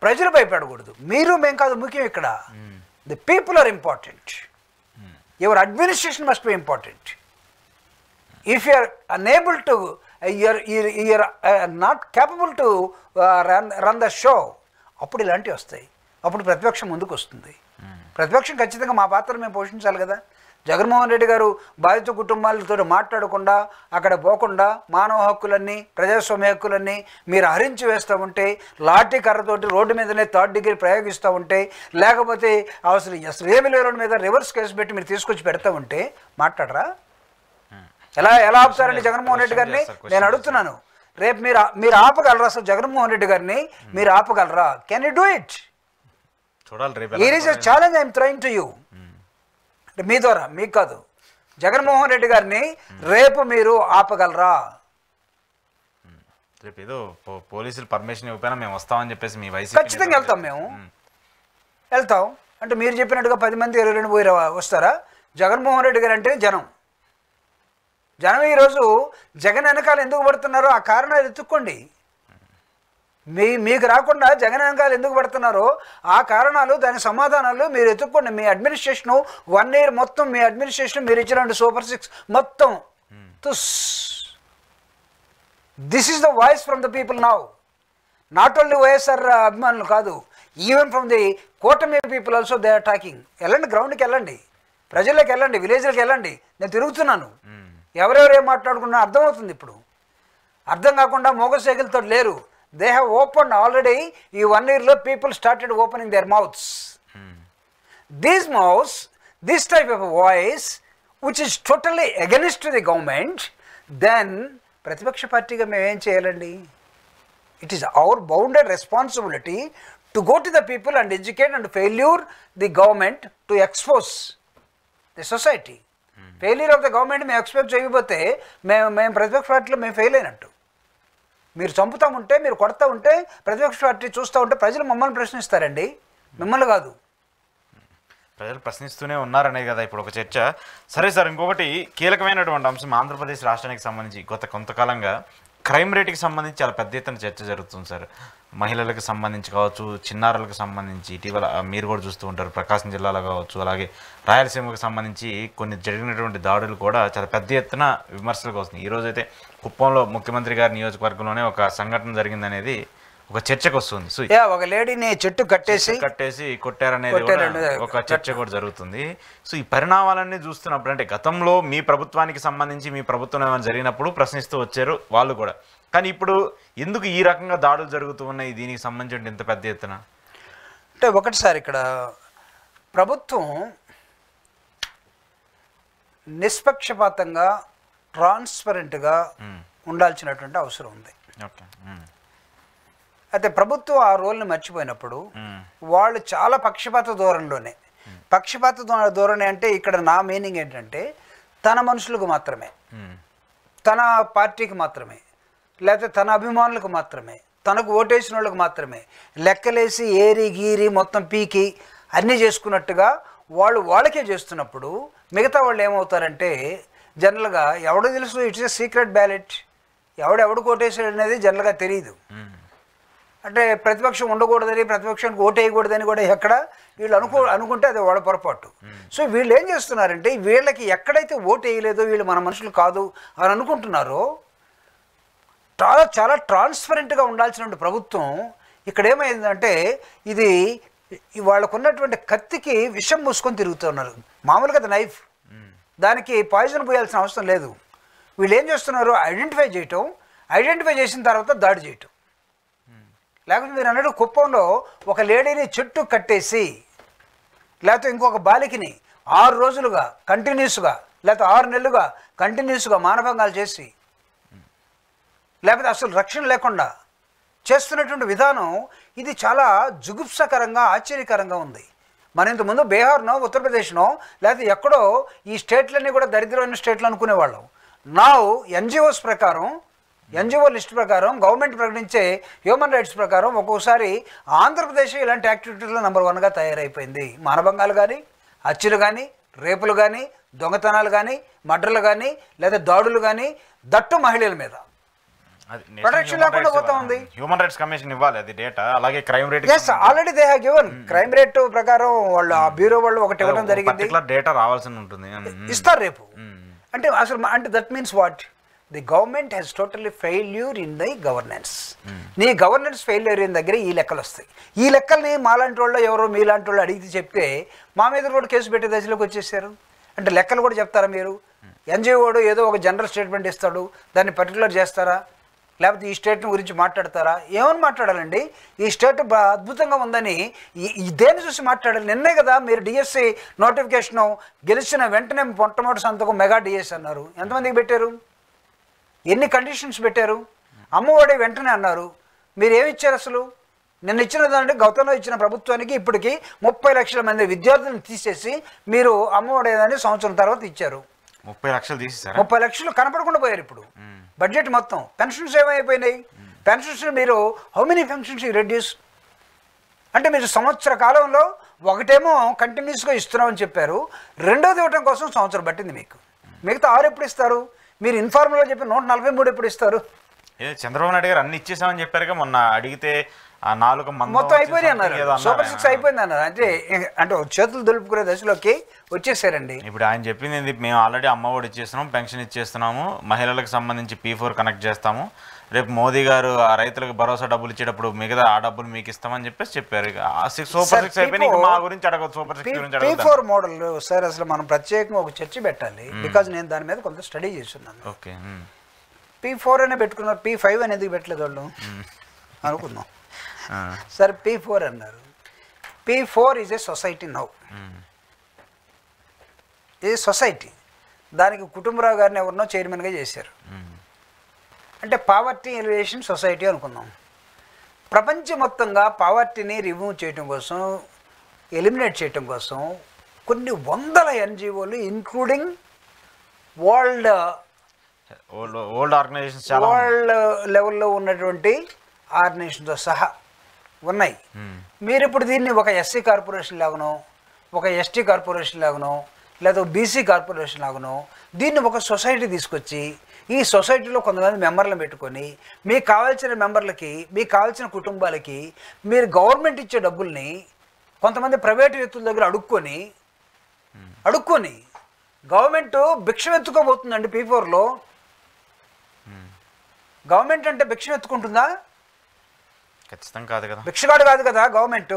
ప్రజలు భయపడకూడదు. మేం కాదు ముఖ్యం ఇక్కడ. The people are important. Your administration must be important. If you are unable to you're not capable to run the show, అప్పుడు ఇలాంటివి వస్తాయి. అప్పుడు ప్రతిపక్షం ముందుకు వస్తుంది. ప్రతిపక్షం ఖచ్చితంగా మా పాత్రను మేము పోషించాలి కదా. జగన్మోహన్ రెడ్డి గారు బాధిత కుటుంబాలతో మాట్లాడకుండా అక్కడ పోకుండా మానవ హక్కులన్నీ ప్రజాస్వామ్య హక్కులన్నీ మీరు హరించి వేస్తూ ఉంటే, లాఠీ కర్రతోటి రోడ్డు మీదనే 3rd డిగ్రీ ప్రయోగిస్తూ ఉంటే, లేకపోతే అసలు ఏమి లేని మీద రివర్స్ కేసు పెట్టి మీరు తీసుకొచ్చి పెడతా ఉంటే మాట్లాడరా? ఎలా ఆపుతారండి జగన్మోహన్ రెడ్డి గారిని? నేను అడుగుతున్నాను. రేపు మీరు ఆపగలరా? అసలు జగన్మోహన్ రెడ్డి గారిని మీరు ఆపగలరా? Can you do it? It is a challenge I'm throwing to you. మీ ద్వారా, మీకు కాదు, జగన్మోహన్ రెడ్డి గారిని రేపు మీరు ఆపగలరా? రేపు ఏదో పోలీసులు పర్మిషన్ ఇవ్వకపోయినా మేము వస్తామని చెప్పేసి మీ వయసు ఖచ్చితంగా వెళ్తాం. మేము వెళ్తాం అంటే మీరు చెప్పినట్టుగా 10 మంది 22 పోయి వస్తారా? జగన్మోహన్ రెడ్డి గారు అంటే జనం ఈరోజు జగన్ వెనకాల ఎందుకు పడుతున్నారో ఆ కారణాలు ఎత్తుక్కోండి. మీకు రాకుండా జగన్ వెనకాల ఎందుకు పడుతున్నారో ఆ కారణాలు, దాని సమాధానాలు మీరు ఎత్తుక్కోండి. మీ అడ్మినిస్ట్రేషను 1 year మొత్తం మీ అడ్మినిస్ట్రేషన్ మీరు ఇచ్చిన Super 6 మొత్తం this is the voice from the people now. Not only YSR అభిమానులు కాదు, ఈవెన్ ఫ్రమ్ ది కూటమి people also they are talking. వెళ్ళండి, గ్రౌండ్కి వెళ్ళండి, ప్రజల్లోకి వెళ్ళండి, విలేజ్లకు వెళ్ళండి. నేను తిరుగుతున్నాను. ఎవరెవరు ఏం మాట్లాడుకున్నా అర్థమవుతుంది. ఇప్పుడు అర్థం కాకుండా మోగ సైకిల్తో లేరు. They have open already. ఈ 1 yearలో people started opening their mouths. These mouths, this type of voice which is totally against the government, then ప్రతిపక్ష పార్టీగా మేము ఏం చేయాలండి? It is our bounded responsibility to go to the people and educate and failure the government to expose the society. Failure of the government మేము expect చేయకపోతే మేము ప్రతిపక్ష పార్టీలో మేము ఫెయిల్ అయినట్టు. మీరు చంపుతూ ఉంటే, మీరు కొడతా ఉంటే, ప్రతిపక్ష పార్టీ చూస్తూ ఉంటే ప్రజలు మమ్మల్ని ప్రశ్నిస్తారండి, మిమ్మల్ని కాదు. ప్రజలు ప్రశ్నిస్తూనే ఉన్నారనే కదా ఇప్పుడు ఒక చర్చ. సరే సార్, ఇంకొకటి కీలకమైనటువంటి అంశం ఆంధ్రప్రదేశ్ రాష్ట్రానికి సంబంధించి కొంతకాలంగా క్రైమ్ రేట్కి సంబంధించి చాలా పెద్ద ఎత్తున చర్చ జరుగుతుంది సార్. మహిళలకు సంబంధించి కావచ్చు, చిన్నారులకు సంబంధించి ఇటీవల మీరు కూడా చూస్తూ ఉంటారు, ప్రకాశం జిల్లాలో కావచ్చు, అలాగే రాయలసీమకు సంబంధించి కొన్ని జరిగినటువంటి దాడులు కూడా చాలా పెద్ద ఎత్తున విమర్శలకు వస్తున్నాయి. ఈరోజైతే కుప్పంలో ముఖ్యమంత్రి గారి నియోజకవర్గంలోనే ఒక సంఘటన జరిగిందనేది ఒక చర్చకు వస్తుంది. సో ఒక లేడీని చెట్టు కట్టేసి కొట్టారనేది ఒక చర్చ కూడా జరుగుతుంది. సో ఈ పరిణామాలన్నీ చూస్తున్నప్పుడు, అంటే గతంలో మీ ప్రభుత్వానికి సంబంధించి మీ ప్రభుత్వం ఏమైనా జరిగినప్పుడు ప్రశ్నిస్తూ వచ్చారు వాళ్ళు కూడా, కానీ ఇప్పుడు ఎందుకు ఈ రకంగా దాడులు జరుగుతూ ఉన్నాయి దీనికి సంబంధించి ఇంత పెద్ద ఎత్తున? అంటే ఒకటిసారి ఇక్కడ ప్రభుత్వం నిష్పక్షపాతంగా ట్రాన్స్పరెంట్గా ఉండాల్సినటువంటి అవసరం ఉంది. ఓకే. అయితే ప్రభుత్వం ఆ రోల్ని మర్చిపోయినప్పుడు వాళ్ళు చాలా పక్షపాత ధోరణి అంటే ఇక్కడ నా మీనింగ్ ఏంటంటే తన మనుషులకు మాత్రమే, తన పార్టీకి మాత్రమే, లేకపోతే తన అభిమానులకు మాత్రమే, తనకు ఓటేసిన వాళ్ళకి మాత్రమే లెక్కలేసి ఏరి గీరి మొత్తం పీకి అన్నీ చేసుకున్నట్టుగా వాళ్ళకే చేస్తున్నప్పుడు మిగతా వాళ్ళు ఏమవుతారంటే జనరల్గా ఎవడో తెలుసు, ఇట్స్ ఏ సీక్రెట్ బ్యాలెట్, ఎవడు ఓటేసాడు అనేది జనరల్గా తెలియదు. అంటే ప్రతిపక్షం ఉండకూడదని, ప్రతిపక్షానికి ఓటు వేయకూడదని కూడా ఎక్కడ వీళ్ళు అనుకుంటే అది వాళ్ళ పొరపాటు. సో వీళ్ళు ఏం చేస్తున్నారంటే వీళ్ళకి ఎక్కడైతే ఓటు వేయలేదో వీళ్ళు మన మనుషులు కాదు అని అనుకుంటున్నారో చాలా ట్రాన్స్పరెంట్గా ఉండాల్సినటువంటి ప్రభుత్వం ఇక్కడ ఏమైందంటే ఇది వాళ్ళకున్నటువంటి కత్తికి విషం మూసుకొని తిరుగుతున్నారు. మామూలుగా అది నైఫ్, దానికి పాయిజన్ పోయాల్సిన అవసరం లేదు. వీళ్ళు ఏం చేస్తున్నారు, ఐడెంటిఫై చేసిన తర్వాత దాడి చేయటం. లేకపోతే మీరు అన్నట్టు కుప్పంలో ఒక లేడీని చెట్టు కట్టేసి, లేకపోతే ఇంకొక బాలికని 6 రోజులుగా కంటిన్యూస్గా, లేకపోతే 6 నెలలుగా కంటిన్యూస్గా మానభంగాలు చేసి, లేకపోతే అసలు రక్షణ లేకుండా చేస్తున్నటువంటి విధానం ఇది చాలా జుగుప్సకరంగా, ఆశ్చర్యకరంగా ఉంది. మన ఇంతకుముందు బీహార్నో, ఉత్తరప్రదేశ్నో, లేకపోతే ఎక్కడో ఈ స్టేట్లన్నీ కూడా దరిద్రమైన స్టేట్లు అనుకునేవాళ్ళం. నా ఎన్జిఓ లిస్ట్ ప్రకారం గవర్నమెంట్ ప్రకటించే హ్యూమన్ రైట్స్ ప్రకారం ఒక్కోసారి ఆంధ్రప్రదేశ్ ఇలాంటి యాక్టివిటీలో నెంబర్ 1గా తయారైపోయింది. మానభంగాలు కానీ, హత్యలు కానీ, రేపులు కానీ, దొంగతనాలు కానీ, మర్డర్లు కానీ, లేదా దాడులు కానీ, దట్టు మహిళల మీద ప్రొటెక్షన్ లేకుండా పోతా ఉంది. హ్యూమన్ రైట్స్ కమిషన్ ఇవ్వాలి అది డేటా. అలాగే crime rate already they have given. Crime rate ప్రకారం వాళ్ళు ఆ బ్యూరో వాళ్ళు ఒకటి ఇవ్వడం జరిగింది. డేటా రావాల్సి ఉంటుంది, ఇస్తారు రేపు. అంటే that means what? The government has totally failure in the governance. నీ గవర్నెన్స్ ఫెయిల్యూర్ అయిన దగ్గర ఈ లెక్కలు వస్తాయి. ఈ లెక్కల్ని మాలాంటి వాళ్ళు ఎవరో మీలాంటి వాళ్ళు అడిగితే చెప్తే మా మీద కూడా కేసు పెట్టే దశలోకి వచ్చేసారు. అంటే లెక్కలు కూడా చెప్తారా మీరు? ఎన్జిఓడు ఏదో ఒక జనరల్ స్టేట్మెంట్ ఇస్తాడు, దాన్ని పర్టికులర్ చేస్తారా? లేకపోతే ఈ స్టేట్ గురించి మాట్లాడతారా? ఏమని మాట్లాడాలండి? ఈ స్టేట్ అద్భుతంగా ఉందని దేన్ని చూసి మాట్లాడాలి? నిన్నే కదా మీరు డిఎస్సి నోటిఫికేషను గెలిచిన వెంటనే మొట్టమొదటి సంతకం మెగా డిఎస్సి అన్నారు. ఎంతమందికి పెట్టారు? ఎన్ని కండిషన్స్ పెట్టారు? అమ్మఒడి వెంటనే అన్నారు. మీరు ఏమి ఇచ్చారు అసలు? నిన్న ఇచ్చిన దాంట్లో గతంలో ఇచ్చిన ప్రభుత్వానికి ఇప్పటికి 30 లక్షల మంది విద్యార్థులను తీసేసి మీరు అమ్మఒడి అని సంవత్సరం తర్వాత ఇచ్చారు. 30 లక్షలు తీసేసారు. 30 లక్షలు కనపడకుండా పోయారు. ఇప్పుడు బడ్జెట్ మొత్తం పెన్షన్స్ ఏమైపోయినాయి? పెన్షన్స్ మీరు హౌ మెనీ పెన్షన్స్ రెడ్యూస్ అంటే మీరు సంవత్సర కాలంలో ఒకటేమో కంటిన్యూస్గా ఇస్తున్నామని చెప్పారు, రెండోది ఇవ్వడం కోసం సంవత్సరం పట్టింది మీకు. మిగతా 6 ఎప్పుడు ఇస్తారు? మీరు ఇన్ఫార్మల్గా చెప్పి 143 ఎప్పుడు ఇస్తారు? చంద్రబాబు నాయుడు గారు అన్ని ఇచ్చేసామని చెప్పారుగా. మొన్న అడిగితే ఆ 4 మొత్తం అయిపోయినాయి అన్నారు, సూపర్ 6 అయిపోయింది అన్నారు. అంటే చేతులు దులుపుకునే దశలోకి వచ్చేసారండి. ఇప్పుడు ఆయన చెప్పింది మేము ఆల్రెడీ అమ్మఒడి ఇచ్చేస్తున్నాం, పెన్షన్ ఇచ్చేస్తున్నాము, మహిళలకు సంబంధించి P4 కనెక్ట్ చేస్తాము, రేపు మోదీ గారు ఆ రైతులకు భరోసా డబ్బులు ఇచ్చేటప్పుడు మిగతా ఆ డబ్బులు మీకు ఇస్తామని చెప్పేసి చెప్పారు. సూపర్ 6 అయిపోయినాయి. మా గురించి అడగదు, సూపర్ 6 గురించి అడగదు. P4 మోడల్ సార్ అసలు మనం ప్రత్యేకంగా ఒక చర్చ పెట్టాలి. బికాజ్ నేను దాని మీద కొంత స్టడీ చేస్తున్నాను. ఓకే. P4 అనే పెట్టుకున్నారు, P5 అనేది పెట్టలేదు వాళ్ళు. అనుకుందాం. సరే P4 అన్నారు. P4 is a society now. ఇది సొసైటీ. దానికి కుటుంబరావు గారిని ఎవరినో చైర్మన్గా చేశారు. అంటే పావర్టీ ఎలివేషన్ సొసైటీ అనుకుందాం. ప్రపంచం మొత్తంగా పావర్టీని రిమూవ్ చేయటం కోసం, ఎలిమినేట్ చేయటం కోసం కొన్ని వందల ఎన్జిఓలు ఇంక్లూడింగ్ వరల్డ్ లెవెల్లో ఉన్నటువంటి ఆర్గనైజేషన్తో సహా ఉన్నాయి. మీరు ఇప్పుడు దీన్ని ఒక ఎస్సీ కార్పొరేషన్ లాగానో, ఒక ఎస్టీ కార్పొరేషన్ లాగానో, లేదా బీసీ కార్పొరేషన్ లాగానో దీన్ని ఒక సొసైటీ తీసుకొచ్చి ఈ సొసైటీలో కొంతమంది మెంబర్లను పెట్టుకొని మీకు కావాల్సిన మెంబర్లకి, మీకు కావాల్సిన కుటుంబాలకి మీరు గవర్నమెంట్ ఇచ్చే డబ్బుల్ని కొంతమంది ప్రైవేటు వ్యక్తుల దగ్గర అడుక్కొని గవర్నమెంట్ భిక్షం ఎత్తుకోబోతుందండి. P4లో గవర్నమెంట్ అంటే భిక్షం ఎత్తుకుంటుందా? ఖచ్చితంగా కాదు కదా. భిక్షగాడు కాదు కదా గవర్నమెంట్.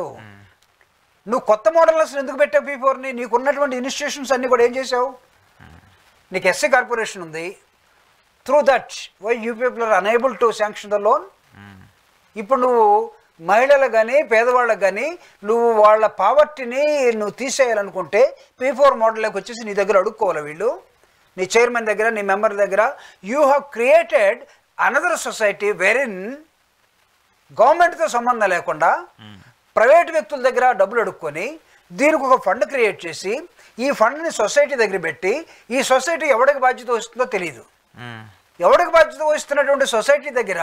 నువ్వు కొత్త మోడల్ అసలు ఎందుకు పెట్టావు P4ని? నీకున్నటువంటి ఇన్స్టిట్యూషన్స్ అన్నీ కూడా ఏం చేసావు? నీకు ఎస్సీ కార్పొరేషన్ ఉంది. Through that why you people are unable to sanction the loan. ఇప్పుడు నువ్వు మహిళలకు కానీ పేదవాళ్ళకు కానీ నువ్వు వాళ్ళ పావర్టీని నువ్వు తీసేయాలనుకుంటే P4 మోడల్లోకి వచ్చేసి నీ దగ్గర అడుక్కోవాలి. వీళ్ళు నీ చైర్మన్ దగ్గర, నీ మెంబర్ దగ్గర you have created another society wherein గవర్నమెంట్తో సంబంధం లేకుండా ప్రైవేట్ వ్యక్తుల దగ్గర డబ్బులు అడుక్కొని దీనికి ఒక ఫండ్ క్రియేట్ చేసి ఈ ఫండ్ని సొసైటీ దగ్గర పెట్టి ఈ సొసైటీ ఎవరికి బాధ్యత వస్తుందో తెలియదు. ఎవరికి బాధ్యత వస్తున్నటువంటి సొసైటీ దగ్గర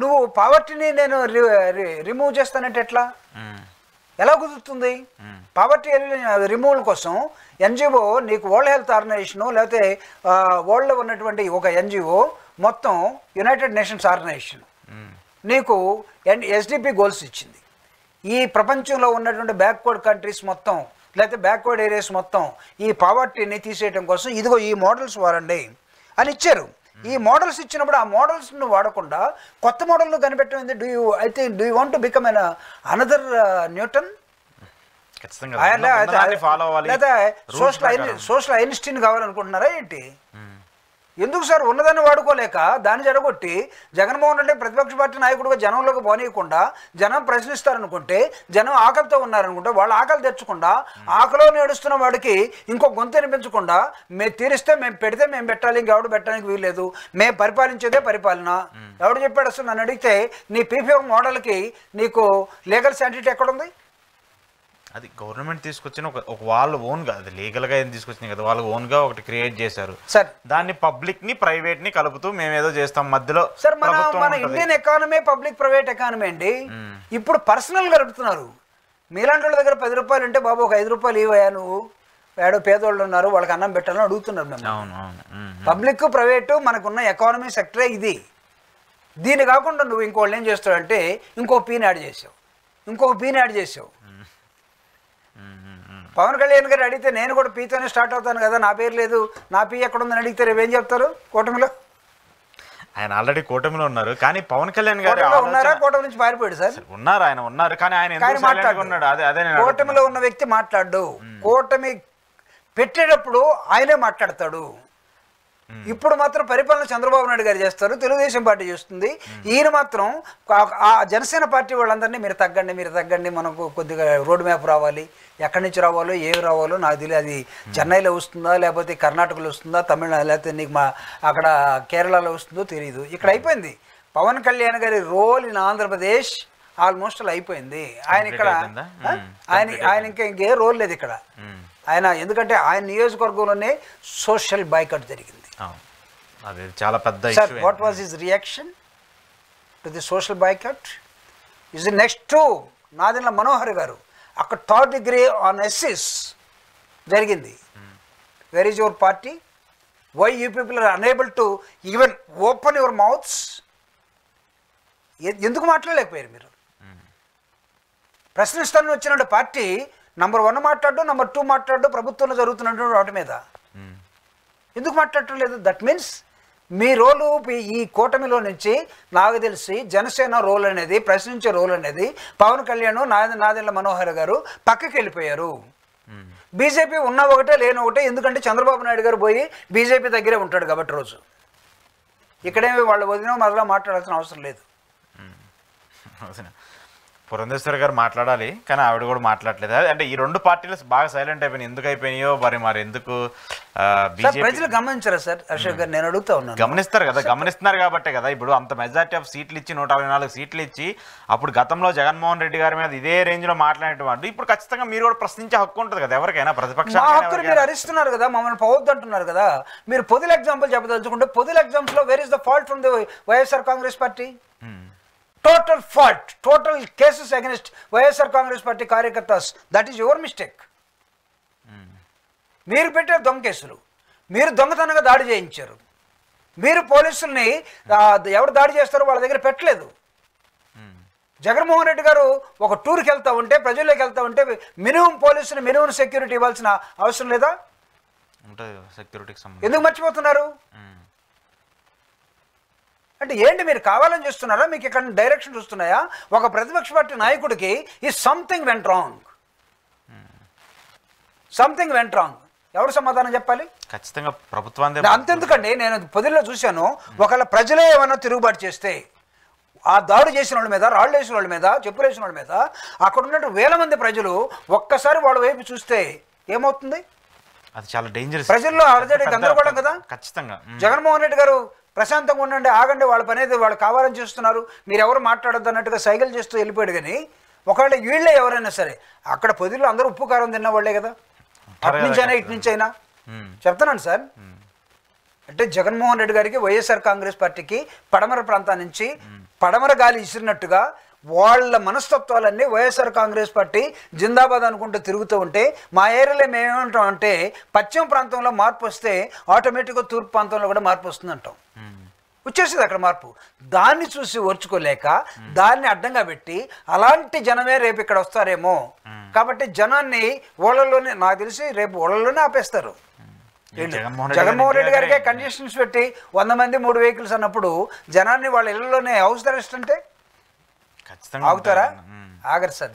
నువ్వు పావర్టీని నేను రిమూవ్ చేస్తానంటే ఎట్లా, ఎలా కుదురుతుంది? పావర్టీ రిమూవల్ కోసం ఎన్జిఓ నీకు వరల్డ్ హెల్త్ ఆర్గనైజేషను లేకపోతే వరల్డ్లో ఉన్నటువంటి ఒక ఎన్జిఓ మొత్తం యునైటెడ్ నేషన్స్ ఆర్గనైజేషన్ నీకు ఎస్డిపి గోల్స్ ఇచ్చింది. ఈ ప్రపంచంలో ఉన్నటువంటి బ్యాక్వర్డ్ కంట్రీస్ మొత్తం లేకపోతే బ్యాక్వర్డ్ ఏరియాస్ మొత్తం ఈ పావర్టీని తీసేయడం కోసం ఇదిగో ఈ మోడల్స్ వాడండి అని ఇచ్చారు. ఈ మోడల్స్ ఇచ్చినప్పుడు ఆ మోడల్స్ను వాడకుండా కొత్త మోడల్ను కనిపెట్టడం. Do you want to become an another Newton? లేదా సోషల్ ఐన్స్టీన్ కావాలనుకుంటున్నారా ఏంటి? ఎందుకు సార్ ఉన్నదాన్ని వాడుకోలేక దాన్ని జరగొట్టి జగన్మోహన్ రెడ్డి ప్రతిపక్ష పార్టీ నాయకుడుగా జనంలోకి పోనీయకుండా జనం ప్రశ్నిస్తారనుకుంటే, జనం ఆకలితో ఉన్నారనుకుంటే వాళ్ళ ఆకలి తెచ్చకుండా ఆకలిలో ఏడుస్తున్న వాడికి ఇంకో గొంతు వినిపించకుండా మేము తీరిస్తే మేము పెడితే మేము పెట్టాలి, ఇంకెవడు పెట్టడానికి వీల్లేదు, మేము పరిపాలించేదే పరిపాలన. ఎవడు చెప్పాడు అసలు? నన్ను అడిగితే నీ P4 మోడల్కి నీకు లీగల్ శాంటిటీ ఎక్కడుంది? అది గవర్నమెంట్ తీసుకొచ్చిన ఒక వాళ్ళు ఓన్గా, అది లీగల్గా ఏం తీసుకొచ్చినాయి కదా, వాళ్ళు ఓన్గా ఒకటి క్రియేట్ చేశారు సార్. దాన్ని పబ్లిక్ని ప్రైవేట్ని కలుపుతూ మేము ఏదో చేస్తాం మధ్యలో. సార్ మన Indian economy public private economy అండి. ఇప్పుడు పర్సనల్ గడుపుతున్నారు. మీలాంటి వాళ్ళ దగ్గర 10 రూపాయలు ఉంటే బాబు ఒక 5 రూపాయలు ఇవ్వయా, నువ్వు ఏడో పేదోళ్ళు ఉన్నారు వాళ్ళకి అన్నం పెట్టాలని అడుగుతున్నారు మేము. పబ్లిక్ ప్రైవేటు మనకున్న ఎకానమీ సెక్టరే ఇది. దీన్ని కాకుండా నువ్వు ఇంకోళ్ళు ఏం చేస్తాడంటే ఇంకో పీని యాడ్ చేసావు. పవన్ కళ్యాణ్ గారు అడిగితే నేను కూడా పీతోనే స్టార్ట్ అవుతాను కదా, నా పేరు లేదు, నా పీ ఎక్కడుందని అడిగితే రేవేం చెప్తారు? కూటమిలో ఆయన ఆల్రెడీ కూటమిలో ఉన్నారు. కానీ పవన్ కళ్యాణ్ గారు ఉన్నారా? కూటమి నుంచి పారిపోయాడు సార్. ఉన్నారు కానీ ఆయన కూటమిలో ఉన్న వ్యక్తి మాట్లాడు. కూటమి పెట్టేటప్పుడు ఆయనే మాట్లాడతాడు. ఇప్పుడు మాత్రం పరిపాలన చంద్రబాబు నాయుడు గారు చేస్తారు, తెలుగుదేశం పార్టీ చేస్తుంది. ఈయన మాత్రం ఆ జనసేన పార్టీ వాళ్ళందరినీ మీరు తగ్గండి, మనకు కొద్దిగా రోడ్ మ్యాప్ రావాలి, ఎక్కడి నుంచి రావాలో ఏమి రావాలో నాకు తెలియదు. అది చెన్నైలో వస్తుందా లేకపోతే కర్ణాటకలో వస్తుందా, తమిళనాడు లేకపోతే నీకు అక్కడ కేరళలో వస్తుందో తెలియదు. ఇక్కడ అయిపోయింది. పవన్ కళ్యాణ్ గారి రోల్ ఇన్ ఆంధ్రప్రదేశ్ ఆల్మోస్ట్ అలా అయిపోయింది. ఆయన ఇక్కడ ఆయన ఇంకే రోల్ లేదు ఇక్కడ ఆయన, ఎందుకంటే ఆయన నియోజకవర్గంలోనే సోషల్ బాయ్కాట్ జరిగింది. చాలా పెద్ద. What was his reaction to the social boycott? Is next to Nadendla Manohar గారు అక్కడ 3rd degree ఆన్ ఎస్సిస్ జరిగింది. Where is your party? Why you people are unable to even open your mouths? ఎందుకు మాట్లాడలేకపోయారు మీరు? ప్రశ్నిస్తానని వచ్చిన పార్టీ నంబర్ 1 మాట్లాడు, నంబర్ 2 మాట్లాడు ప్రభుత్వంలో జరుగుతున్నటువంటి వాటి మీద ఎందుకు మాట్లాడటం లేదు? దట్ మీన్స్ మీ రోలు ఈ కూటమిలో నుంచి నాకు తెలిసి జనసేన రోల్ అనేది, ప్రశ్నించే రోల్ అనేది పవన్ కళ్యాణ్, నాదెండ్ల మనోహర్ గారు పక్కకి వెళ్ళిపోయారు. బీజేపీ ఉన్న ఒకటే లేని ఒకటే, ఎందుకంటే చంద్రబాబు నాయుడు గారు పోయి బీజేపీ దగ్గరే ఉంటాడు కాబట్టి రోజు. ఇక్కడేమి వాళ్ళు వదిన మరలా మాట్లాడాల్సిన అవసరం లేదు. పురంధేశ్వరి గారు మాట్లాడాలి, కానీ ఆవిడ కూడా మాట్లాడలేదు. అంటే ఈ రెండు పార్టీలు బాగా సైలెంట్ అయిపోయినాయి. ఎందుకు అయిపోయినాయో మరి ఎందుకు ప్రజలు గమనించారా సార్ అశోక్ గారు? నేను అడుగుతా ఉన్నాను. గమనిస్తారు కదా, గమనిస్తున్నారు కాబట్టే కదా ఇప్పుడు అంత మెజారిటీ ఆఫ్ సీట్లు ఇచ్చి 164 సీట్లు ఇచ్చి అప్పుడు గతంలో జగన్మోహన్ రెడ్డి గారి మీద ఇదే రేంజ్ లో మాట్లాడేటువంటి ఇప్పుడు ఖచ్చితంగా మీరు కూడా ప్రశ్నించే హక్కు ఉంటుంది కదా ఎవరికైనా, ప్రతిపక్షాలు. మీరు అరిస్తున్నారు కదా, మమ్మల్ని పోవద్దు అంటున్నారు కదా. మీరు పొదుల ఎగ్జాంపుల్ చెప్పదలుచుకుంటే పొదుల ఎగ్జామ్స్ లో where is the fault from the YSR Congress Party? Total fault, total cases against YSR Congress Party కార్యకర్తాస్. That is your mistake. మీరు పెట్టే దొంగ కేసులు, మీరు దొంగతనంగా దాడి చేయించారు. మీరు పోలీసుల్ని ఎవరు దాడి చేస్తారో వాళ్ళ దగ్గర పెట్టలేదు. జగన్మోహన్ రెడ్డి గారు ఒక టూర్కి వెళ్తా ఉంటే, ప్రజల్లోకి వెళ్తా ఉంటే మినిమం పోలీసులు మినిమం సెక్యూరిటీ ఇవ్వాల్సిన అవసరం లేదా? ఎందుకు మర్చిపోతున్నారు? అంటే ఏంటి, మీరు కావాలని చేస్తున్నారా? మీకు ఇక్కడ డైరెక్షన్ చూస్తున్నాయా? ఒక ప్రతిపక్ష పార్టీ నాయకుడికి ఈ something went wrong, something went wrong. ఎవరు సమాధానం చెప్పాలి? ఖచ్చితంగా ప్రభుత్వాన్ని. అంతెందుకండి, నేను పొదిలో చూశాను, ఒకవేళ ప్రజలే ఏమైనా తిరుగుబాటు చేస్తే ఆ దాడి చేసిన వాళ్ళ మీద, రాళ్ళు వేసిన వాళ్ళ మీద, చెప్పులు వేసిన వాళ్ళ మీద అక్కడ ఉన్నట్టు 1000 మంది ప్రజలు ఒక్కసారి వాళ్ళ వైపు చూస్తే ఏమవుతుంది? అది చాలా డేంజరస్. ప్రజల్లో అలజడి గందరగోళం కదా. ఖచ్చితంగా జగన్మోహన్ రెడ్డి గారు ప్రశాంతంగా ఉండండి, ఆగండి, వాళ్ళ పని అయితే వాళ్ళు కావాలని చేస్తున్నారు, మీరు ఎవరు మాట్లాడద్దు అన్నట్టుగా సైకిల్ చేస్తూ వెళ్ళిపోయాడు. కానీ ఒకవేళ వీళ్ళే ఎవరైనా సరే, అక్కడ పొదిలో అందరూ ఉప్పు కారం తిన్న వాళ్ళే కదా, అటు నుంచి అయినా ఇటు నుంచి అయినా. చెప్తున్నాను సార్, అంటే జగన్మోహన్ రెడ్డి గారికి వైఎస్ఆర్ కాంగ్రెస్ పార్టీకి పడమర ప్రాంతం నుంచి పడమర గాలి ఇసిరినట్టుగా వాళ్ళ మనస్తత్వాలన్నీ వైఎస్ఆర్ కాంగ్రెస్ పార్టీ జిందాబాద్ అనుకుంటూ తిరుగుతూ ఉంటే, మా ఏరియాలో మేమేమంటాం అంటే పశ్చిమ ప్రాంతంలో మార్పు వస్తే ఆటోమేటిక్గా తూర్పు ప్రాంతంలో కూడా మార్పు వస్తుంది అంటాం. వచ్చేసింది అక్కడ మార్పు. దాన్ని చూసి ఓర్చుకోలేక దాన్ని అడ్డంగా పెట్టి అలాంటి జనమే రేపు ఇక్కడ వస్తారేమో కాబట్టి జనాన్ని ఓళ్ళలోనే, నాకు తెలిసి రేపు ఓళ్ళలోనే ఆపేస్తారు. జగన్మోహన్ రెడ్డి గారికే కండిషన్స్ పెట్టి 100 మంది 3 వెహికల్స్ అన్నప్పుడు జనాన్ని వాళ్ళ ఇళ్లలోనే హౌస్ అరెస్ట్ అంటే ఆగుతారా? ఆగరు సార్.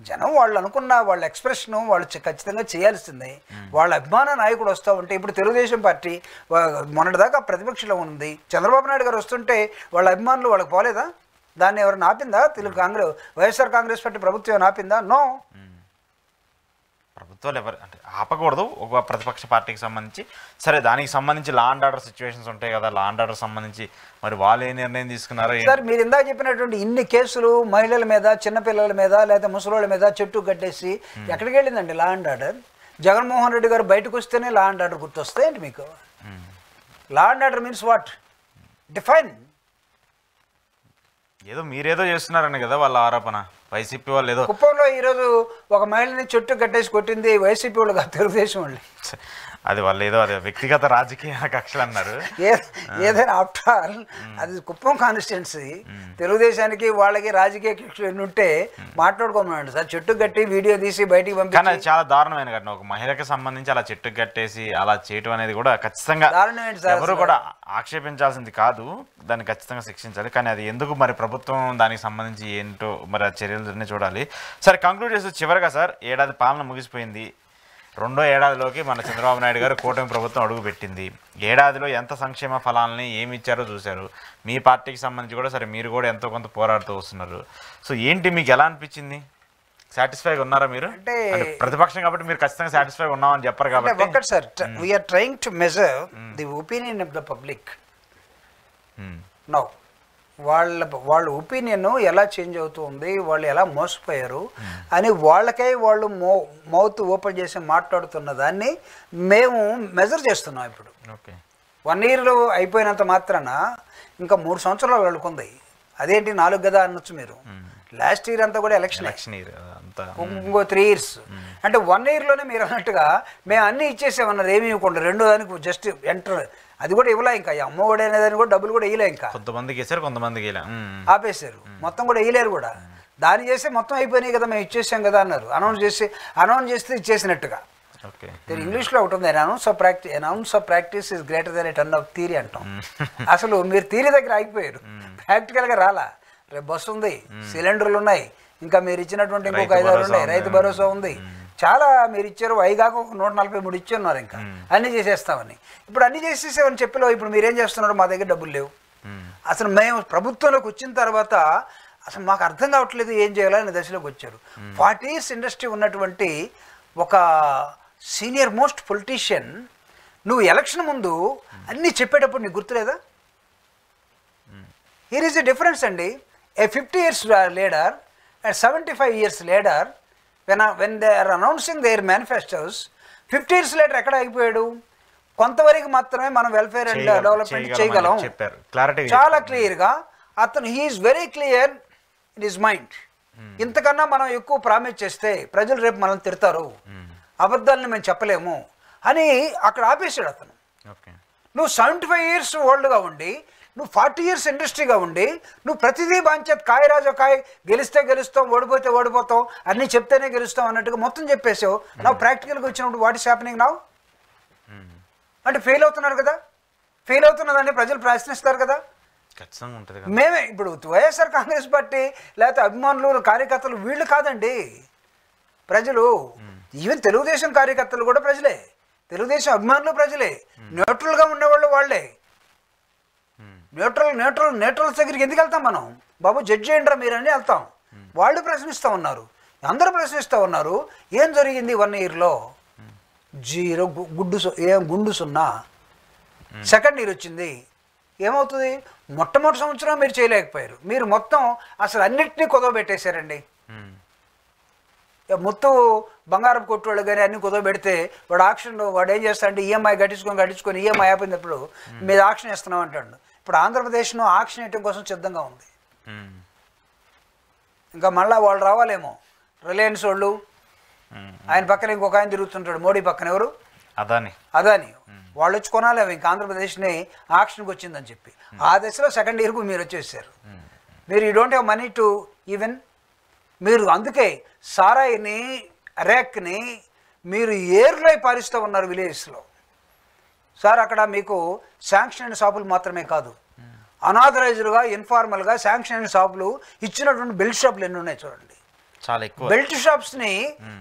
జనం వాళ్ళు అనుకున్న వాళ్ళ ఎక్స్ప్రెషన్ వాళ్ళు ఖచ్చితంగా చేయాల్సిందే. వాళ్ళ అభిమాన నాయకుడు వస్తూ ఉంటే, ఇప్పుడు తెలుగుదేశం పార్టీ మొన్నటిదాకా ప్రతిపక్షంలో ఉంది, చంద్రబాబు నాయుడు గారు వస్తుంటే వాళ్ళ అభిమానులు వాళ్ళకి పోలేదా? దాన్ని ఎవరైనా ఆపిందా? వైఎస్ఆర్ కాంగ్రెస్ పార్టీ ప్రభుత్వం ఆపిందా? నో. ప్రభుత్వాలు ఎవరు అంటే ఆపకూడదు ఒక ప్రతిపక్ష పార్టీకి సంబంధించి. సరే, దానికి సంబంధించి లా అండ్ ఆర్డర్ సిచ్యువేషన్స్ ఉంటాయి కదా, లా అండ్ ఆర్డర్ సంబంధించి మరి వాళ్ళు ఏ నిర్ణయం తీసుకున్నారో. సార్, మీరు ఇందాక చెప్పినటువంటి ఇన్ని కేసులు మహిళల మీద, చిన్నపిల్లల మీద, లేదా ముసలోళ్ళ మీద చెట్టు కట్టేసి ఎక్కడికి వెళ్ళిందండి law and order? Jaganmohan Reddy garu బయటకు వస్తేనే లా అండ్ ఆర్డర్ గుర్తొస్తాయండి మీకు? Law and order means what? Define. ఏదో మీరేదో చేస్తున్నారని కదా వాళ్ళ ఆరోపణ. వైసీపీ వాళ్ళు ఏదో కుప్పంలో ఈరోజు ఒక మహిళని చెట్టు కట్టేసి కొట్టింది వైసీపీ వాళ్ళు కాదు, తెలుగుదేశం వాళ్ళు. అది వాళ్ళు ఏదో అదే వ్యక్తిగత రాజకీయ కక్షలు అన్నారు. ఏదైనా ఆఫ్టర్ ఆల్ అది కుప్పం కాన్స్టిట్యున్సీ, తెలుగుదేశానికి వాళ్ళకి రాజకీయ కక్షలు ఎన్ని ఉంటే మాట్లాడుకోమన్నాడు సార్. చెట్టు కట్టి వీడియో తీసి బయటికి పంపి, కానీ అది చాలా దారుణమైన ఘటన. ఒక మహిళకి సంబంధించి అలా చెట్టు కట్టేసి అలా చేయటం అనేది కూడా ఖచ్చితంగా ఎవరు కూడా ఆక్షేపించాల్సింది కాదు, దాన్ని ఖచ్చితంగా శిక్షించాలి. కానీ అది ఎందుకు మరి ప్రభుత్వం దానికి సంబంధించి ఏంటో మరి ఆ చర్యలు చూడాలి. సరే, కంక్లూడ్ చేస్తే చివరిగా సార్, ఏడాది పాలన ముగిసిపోయింది. 2వ ఏడాదిలోకి మన చంద్రబాబు నాయుడు గారు కూటమి ప్రభుత్వం అడుగుపెట్టింది. ఏడాదిలో ఎంత సంక్షేమ ఫలాలని ఏమి ఇచ్చారో చూశారు. మీ పార్టీకి సంబంధించి కూడా సరే, మీరు కూడా ఎంతో కొంత పోరాడుతూ వస్తున్నారు. సో ఏంటి, మీకు ఎలా అనిపించింది? సాటిస్ఫైగా ఉన్నారా మీరు? అంటే ప్రతిపక్షం కాబట్టి మీరు ఖచ్చితంగా సాటిస్ఫై ఉన్నామని చెప్పారు కాబట్టి. ఒకటి sir, we are trying to measure the opinion of the public now. వాళ్ళ ఒపీనియన్ ఎలా చేంజ్ అవుతూ ఉంది, వాళ్ళు ఎలా మోసపోయారు అని వాళ్ళకై వాళ్ళు మౌత్ ఓపెన్ చేసి మాట్లాడుతున్న దాన్ని మేము మెజర్ చేస్తున్నాం ఇప్పుడు. 1 year అయిపోయినంత మాత్రాన ఇంకా 3 సంవత్సరాలు వాళ్ళకుంది. అదేంటి 4 కదా అనొచ్చు మీరు. లాస్ట్ ఇయర్ అంతా కూడా ఎలక్షన్ ఇంకో 3 years అంటే 1 yearలోనే మీరు అన్నట్టుగా మేము అన్నీ ఇచ్చేసామన్నారు. ఏమి ఇవ్వకుండా 2వ దానికి జస్ట్ ఎంటర్, అది కూడా ఇవ్వలే. ఇంకా అమ్మఒడి అనేదాన్ని కూడా డబ్బులు కూడా ఇవ్వలే. ఇంకా కొంతమందికి వేసారు, కొంతమందికి ఆపేశారు. మొత్తం కూడా ఇవ్వలేరు కూడా. దాన్ని చేస్తే మొత్తం అయిపోయినాయి కదా, మేము ఇచ్చేసాం కదా అన్నారు. అనౌన్స్ చేస్తే ఇచ్చేసినట్టుగా. ఇంగ్లీష్లో ఒకటి ఉంది, an ounce of practice is greater than a ton of theory అంటాం. అసలు మీరు థియరీ దగ్గర ఆగిపోయారు, ప్రాక్టికల్గా రాలా. రేపు బస్సు ఉంది, సిలిండర్లు ఉన్నాయి, ఇంకా మీరు ఇచ్చినటువంటి ఇంకొక 5-6 ఉన్నాయి, రైతు భరోసా ఉంది, చాలా మీరు ఇచ్చారు. అయిగాక 143 ఇచ్చున్నారు. ఇంకా అన్నీ చేసేస్తామని, ఇప్పుడు అన్నీ చేసేసామని చెప్పిలో ఇప్పుడు మీరేం చేస్తున్నారు? మా దగ్గర డబ్బులు లేవు. అసలు మేము ప్రభుత్వంలోకి వచ్చిన తర్వాత అసలు మాకు అర్థం కావట్లేదు ఏం చేయాలనే దశలోకి వచ్చారు. 40 years ఇండస్ట్రీ ఉన్నటువంటి ఒక సీనియర్ మోస్ట్ పొలిటీషియన్ నువ్వు ఎలక్షన్ ముందు అన్నీ చెప్పేటప్పుడు నీకు గుర్తులేదా? హియర్ ఈజ్ ఎ డిఫరెన్స్ అండి. A 50 years leader and 75 years leader when they are announcing their manifestos 50 years later ఎక్కడ ఆగిపోయాడు? కొంతవరకు మాత్రమే మనం వెల్ఫేర్ అండ్ డెవలప్మెంట్ చేయగలం. చాలా క్లియర్గా అతను he is very clear in his mind. ఇంతకన్నా మనం ఎక్కువ ప్రామిస్ చేస్తే ప్రజలు రేపు మనం తిడతారు, అబద్ధాలని మేము చెప్పలేము అని అక్కడ ఆపేశాడు అతను. నువ్వు 75 years ఓల్డ్గా ఉండి, నువ్వు 40 years ఇండస్ట్రీగా ఉండి, నువ్వు ప్రతిదీ బాంచేది కాయ రాజా కాయ, గెలిస్తే గెలుస్తాం, ఓడిపోతే ఓడిపోతాం, అన్నీ చెప్తేనే గెలుస్తాం అన్నట్టుగా మొత్తం చెప్పేసావు. నువ్వు ప్రాక్టికల్గా వచ్చినప్పుడు వాట్ ఈస్ హ్యాపెనింగ్ నౌ అంటే ఫెయిల్ అవుతున్నారు కదా. ఫెయిల్ అవుతున్నదంటే ప్రజలు ప్రశ్నిస్తారు కదా. మేమే ఇప్పుడు వైఎస్ఆర్ కాంగ్రెస్ పార్టీ లేకపోతే అభిమానులు కార్యకర్తలు వీళ్ళు కాదండి ప్రజలు. ఈవెన్ తెలుగుదేశం కార్యకర్తలు కూడా ప్రజలే, తెలుగుదేశం అభిమానులు ప్రజలే, న్యూట్రల్గా ఉండేవాళ్ళు వాళ్ళే. న్యూట్రల్ దగ్గరికి ఎందుకు వెళ్తాం మనం? బాబు జడ్జి ఏంట్రా మీరని వెళ్తాం. వాళ్ళు ప్రశ్నిస్తూ ఉన్నారు, అందరూ ప్రశ్నిస్తూ ఉన్నారు. ఏం జరిగింది 1 yearలో? 0 గుండు 0. సెకండ్ ఇయర్ వచ్చింది, ఏమవుతుంది? మొట్టమొదటి సంవత్సరం మీరు చేయలేకపోయారు, మీరు మొత్తం అసలు అన్నిటినీ కుదవబెట్టేశారండి. మొత్తం బంగారం కొట్టువాళ్ళు కానీ అన్ని కుదవబెడితే వాడు ఆక్షన్లో వాడు ఏం చేస్తాడంటే ఈఎంఐ కట్టించుకొని ఈఎంఐ అయిపోయినప్పుడు మీద ఆక్షన్ వేస్తున్నాం అంటాడు. ఇప్పుడు ఆంధ్రప్రదేశ్ను ఆక్షన్ వేయటం కోసం సిద్ధంగా ఉంది. ఇంకా మళ్ళీ వాళ్ళు రావాలేమో, రిలయన్స్ వాళ్ళు. ఆయన పక్కన ఇంకొక ఆయన తిరుగుతుంటాడు, మోడీ పక్కన ఎవరు? అదాని. వాళ్ళు వచ్చి కొనాలేమో ఇంకా ఆంధ్రప్రదేశ్ని ఆక్షన్కి వచ్చిందని చెప్పి. ఆ దశలో సెకండ్ ఇయర్కు మీరు వచ్చేసారు. మీరు you don't have money to even. మీరు అందుకే సారాయిని ర్యాక్ని మీరు ఏర్లో పారిస్తూ ఉన్నారు విలేజెస్లో. సార్ అక్కడ మీకు శాంక్షన్ అయిన షాపులు మాత్రమే కాదు, అనాథరైజ్డ్గా ఇన్ఫార్మల్గా శాంక్షన్ అయిన షాపులు ఇచ్చినటువంటి బెల్ట్ షాపులు ఎన్ని ఉన్నాయి చూడండి. చాలా ఎక్కువ బెల్ట్ షాప్స్ని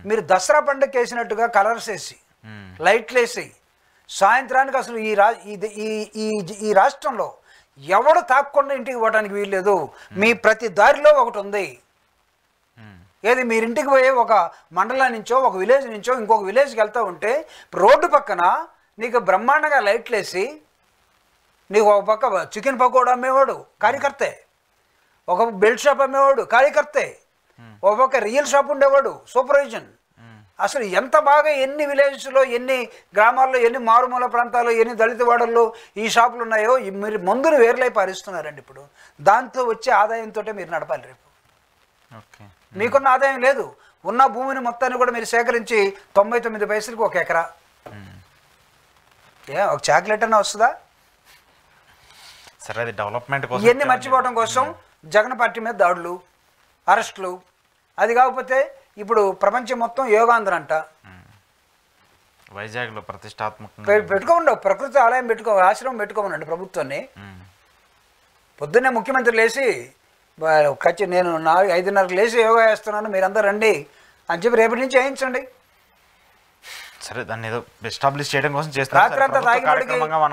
మీరు దసరా పండుగ వేసినట్టుగా కలర్స్ వేసి లైట్లు వేసి సాయంత్రానికి అసలు ఈ రాష్ట్రంలో ఎవడు తాక్కుండా ఇంటికి పోవడానికి వీల్లేదు. మీ ప్రతి దారిలో ఒకటి ఉంది. ఏది మీరింటికి పోయే ఒక మండలం నుంచో ఒక విలేజ్ నుంచో ఇంకొక విలేజ్కి వెళ్తూ ఉంటే రోడ్డు పక్కన నీకు బ్రహ్మాండంగా లైట్లు వేసి, నీకు ఒక పక్క చికెన్ పకోడా అమ్మేవాడు కార్యకర్తే, ఒక బెల్ట్ షాప్ అమ్మేవాడు కార్యకర్తే, ఒక పక్క రియల్ షాప్ ఉండేవాడు సూపర్వైజన్. అసలు ఎంత బాగా ఎన్ని విలేజెస్లో, ఎన్ని గ్రామాల్లో, ఎన్ని మారుమూల ప్రాంతాల్లో, ఎన్ని దళిత వాడల్లో ఈ షాపులు ఉన్నాయో మీరు మందులు వేర్లై పారిస్తున్నారండి. ఇప్పుడు దాంతో వచ్చే ఆదాయంతో మీరు నడపాలి. రేపు మీకున్న ఆదాయం లేదు, ఉన్న భూమిని మొత్తాన్ని కూడా మీరు సేకరించి 99 పైసలకి 1 ఎకరా, ఒక చాక్లెట్ అన్న వస్తుందా? సరే, అది డెవలప్మెంట్ కోసం ఇవన్నీ మర్చిపోవడం కోసం జగన్ పార్టీ మీద దాడులు, అరెస్టులు. అది కాకపోతే ఇప్పుడు ప్రపంచం మొత్తం యోగాంధ్ర అంట. వైజాగ్లో ప్రతిష్టాత్మకంగా పెట్టుకోండి, ప్రకృతి ఆలయం ఆశ్రమం పెట్టుకోమనండి ప్రభుత్వాన్ని. పొద్దున్నే ముఖ్యమంత్రి లేచి నేను 5:30కి లేచి యోగా చేస్తున్నాను, మీరందరూ రండి అని చెప్పి రేపటి నుంచి వేయించండి. సరే, దాన్ని ఏదో ఎస్టాబ్లిష్ చేయడం కోసం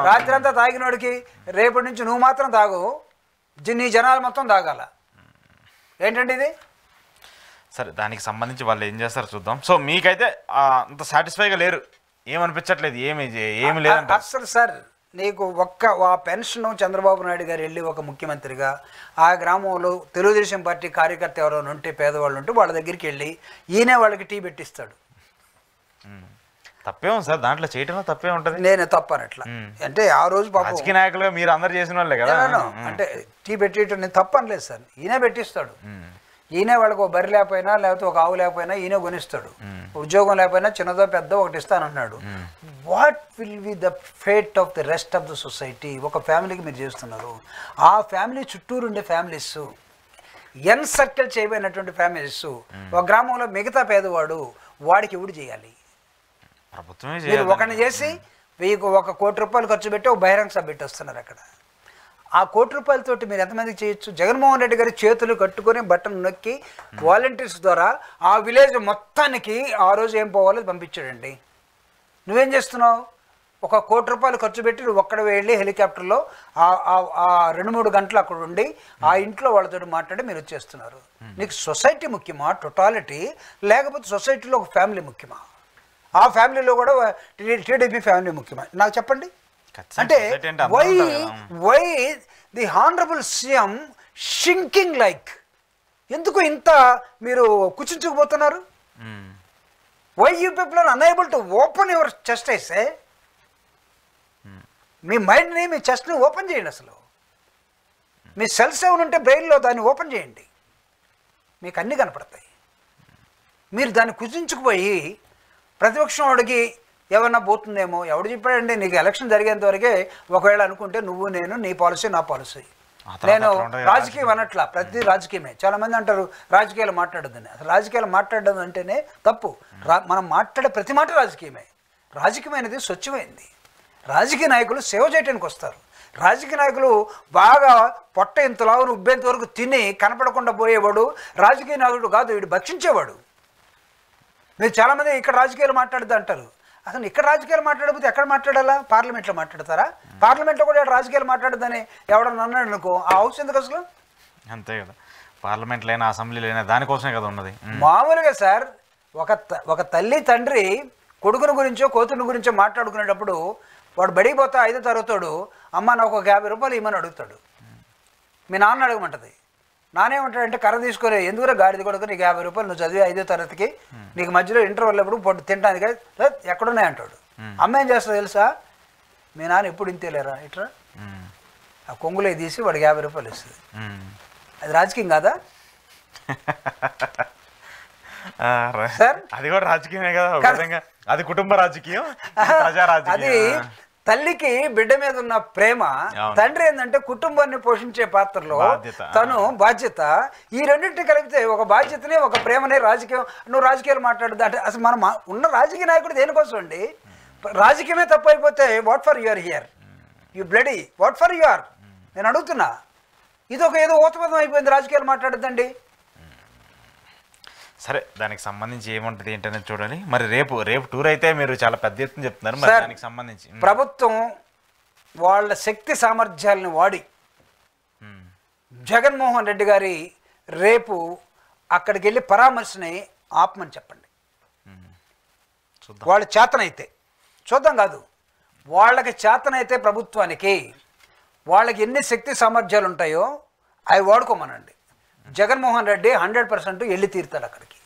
రాత్రంతా తాగినోడికి రేపటి నుంచి నువ్వు మాత్రం తాగు, నీ జనాలు మొత్తం తాగాల. ఏంటండి ఇది? సరే, దానికి సంబంధించి వాళ్ళు ఏం చేస్తారో చూద్దాం. సో మీకైతే అంత సాటిస్ఫైగా లేరు, ఏమనిపించట్లేదు, ఏమి లేదంట అసలు. సార్ నీకు ఆ పెన్షన్ చంద్రబాబు నాయుడు గారు వెళ్ళి ఒక ముఖ్యమంత్రిగా ఆ గ్రామంలో తెలుగుదేశం పార్టీ కార్యకర్త ఎవరైనా ఉంటే, పేదవాళ్ళు ఉంటే వాళ్ళ దగ్గరికి వెళ్ళి ఈయనే వాళ్ళకి టీ పెట్టిస్తాడు. తప్పే ఉంది సార్, దాంట్లో చేయటంలో తప్పే ఉంటుంది. నేను తప్పనట్లా అంటే ఆ రోజు రాజకీయ నాయకులుగా మీరు అందరు చేసిన వాళ్ళే కదా. అంటే టీ పెట్టేయటం నేను తప్పనలేదు సార్, ఈయనే పెట్టిస్తాడు. ఈయనే వాళ్ళకి ఒక బర్రె లేకపోయినా లేకపోతే ఒక ఆవు లేకపోయినా ఈయనే కొనిస్తాడు. ఉద్యోగం లేకపోయినా చిన్నదో పెద్ద ఒకటి ఇస్తానంటున్నాడు. What will be the fate of the rest of the society? ఒక ఫ్యామిలీకి మీరు చేస్తున్నారు, ఆ ఫ్యామిలీ చుట్టూరు ఉండే ఫ్యామిలీస్, ఎన్ సర్కిల్ చేయబోయినటువంటి ఫ్యామిలీస్, ఒక గ్రామంలో మిగతా పేదవాడు వాడికి ఎవడు చేయాలి? మీరు ఒకరిని చేసి 1 కోటి రూపాయలు ఖర్చు పెట్టి ఒక బహిరంగ సభ పెట్టి వస్తున్నారు. అక్కడ ఆ 1 కోటి రూపాయలతోటి మీరు ఎంతమందికి చేయొచ్చు? జగన్మోహన్ రెడ్డి గారి చేతులు కట్టుకొని బట్టను నొక్కి వాలంటీర్స్ ద్వారా ఆ విలేజ్ మొత్తానికి ఆ రోజు ఏం పోవాలో పంపించాడండి. నువ్వేం చేస్తున్నావు? 1 కోటి రూపాయలు ఖర్చు పెట్టి నువ్వు ఒక్కడ వెళ్ళి హెలికాప్టర్లో ఆ 2-3 గంటలు అక్కడ ఉండి ఆ ఇంట్లో వాళ్ళతో మాట్లాడి మీరు వచ్చేస్తున్నారు. నీకు సొసైటీ ముఖ్యమా టోటాలిటీ, లేకపోతే సొసైటీలో ఒక ఫ్యామిలీ ముఖ్యమా? ఆ ఫ్యామిలీలో కూడా టీడీపీ ఫ్యామిలీ ముఖ్యమా నాకు చెప్పండి. అంటే why the honourable CM shrinking like, ఎందుకు ఇంత మీరు కుచించుకుపోతున్నారు? Why you people are unable to open your chest అయితే మీ మైండ్ని మీ చెస్ట్ని ఓపెన్ చేయండి. అసలు మీ సెల్స్ ఏమైనా ఉంటే బ్రెయిన్లో దాన్ని ఓపెన్ చేయండి, మీకు అన్నీ కనపడతాయి. మీరు దాన్ని కుచించుకుపోయి ప్రతిపక్షం వాడికి ఏమన్నా పోతుందేమో, ఎవడు చెప్పాడండి? నీకు ఎలక్షన్ జరిగేంత వరకే ఒకవేళ అనుకుంటే నువ్వు నేను, నీ పాలసీ నా పాలసీ. నేను రాజకీయం అనట్లా, ప్రతి రాజకీయమే. చాలామంది అంటారు రాజకీయాలు మాట్లాడొద్దని. అసలు రాజకీయాలు మాట్లాడడం అంటేనే తప్పు. మనం మాట్లాడే ప్రతి మాట రాజకీయమే. రాజకీయం అనేది స్వచ్ఛమైంది. రాజకీయ నాయకులు సేవ చేయడానికి వస్తారు. రాజకీయ నాయకులు బాగా పొట్ట ఇంతలావును ఉబ్బేంత వరకు తిని కనపడకుండా పోయేవాడు రాజకీయ నాయకుడు కాదు, వీడు భక్షించేవాడు. మీరు చాలామంది ఇక్కడ రాజకీయాలు మాట్లాడద్దు అంటారు. అసలు ఇక్కడ రాజకీయాలు మాట్లాడకపోతే ఎక్కడ మాట్లాడాలా? పార్లమెంట్లో మాట్లాడతారా? పార్లమెంట్లో కూడా రాజకీయాలు మాట్లాడద్దని ఎవడన్నా అన్నాడు అనుకో, ఆ హౌస్ ఎందుకు అసలు? అంతే కదా, పార్లమెంట్లో అయినా అసెంబ్లీలో అయినా దానికోసమే కదా ఉన్నది. మామూలుగా సార్ ఒక తల్లి తండ్రి కొడుకుని గురించో కూతురుని గురించో మాట్లాడుకునేటప్పుడు వాడు బడికి పోతా 5వ తరగతోడు అమ్మ నాకు ఒక 50 రూపాయలు ఇవ్వమని అడుగుతాడు. మీ నాన్న అడగమంటది. నానేమంటాడంటే కర్ర తీసుకొని ఎందుకురా గాడిది కొడుకు నీకు 50 రూపాయలు, నువ్వు చదివి 5వ తరగతికి, నీకు మధ్యలో ఇంటర్వెల్ అప్పుడు పొట్టు తినడానికి ఎక్కడున్నాయి అంటాడు. అమ్మ ఏం చేస్తుంది తెలుసా? మీ నాన్న ఎప్పుడు ఇంతేలేరా ఇట్రా, ఆ కొంగులే తీసి వాడికి 50 రూపాయలు ఇస్తుంది. అది రాజకీయం కాదా సార్? అది కూడా రాజకీయమే కదా, అది కుటుంబ రాజకీయం, ప్రజా రాజకీయం. అది తల్లికి బిడ్డ మీద ఉన్న ప్రేమ, తండ్రి ఏంటంటే కుటుంబాన్ని పోషించే పాత్రలో తను బాధ్యత. ఈ రెండింటిని కలిపితే ఒక బాధ్యతని ఒక ప్రేమని రాజకీయం. నువ్వు రాజకీయాలు మాట్లాడదు అంటే అసలు మనం ఉన్న రాజకీయ నాయకుడు దేనికోసం అండి? రాజకీయమే తప్పు అయిపోతే what for you're here, you bloody what for you're? నేను అడుగుతున్నా. ఇది ఒక ఏదో ఊతపదం అయిపోయింది, రాజకీయాలు మాట్లాడద్దండి. సరే, దానికి సంబంధించి ఏముంటుంది ఏంటనేది చూడాలి. మరి రేపు టూర్ అయితే మీరు చాలా పెద్ద ఎత్తున చెప్తున్నారు, మరి దానికి సంబంధించి ప్రభుత్వం వాళ్ళ శక్తి సామర్థ్యాలను వాడి జగన్మోహన్ రెడ్డి గారి రేపు అక్కడికి వెళ్ళి పరామర్శని ఆపమని చెప్పండి. వాళ్ళ చేతనైతే చూద్దాం కాదు, వాళ్ళకి చేతనైతే ప్రభుత్వానికి వాళ్ళకి ఎన్ని శక్తి సామర్థ్యాలు ఉంటాయో అవి వాడుకోమనండి. జగన్మోహన్ రెడ్డి 100% వెళ్ళి తీరుతాడు అక్కడికి.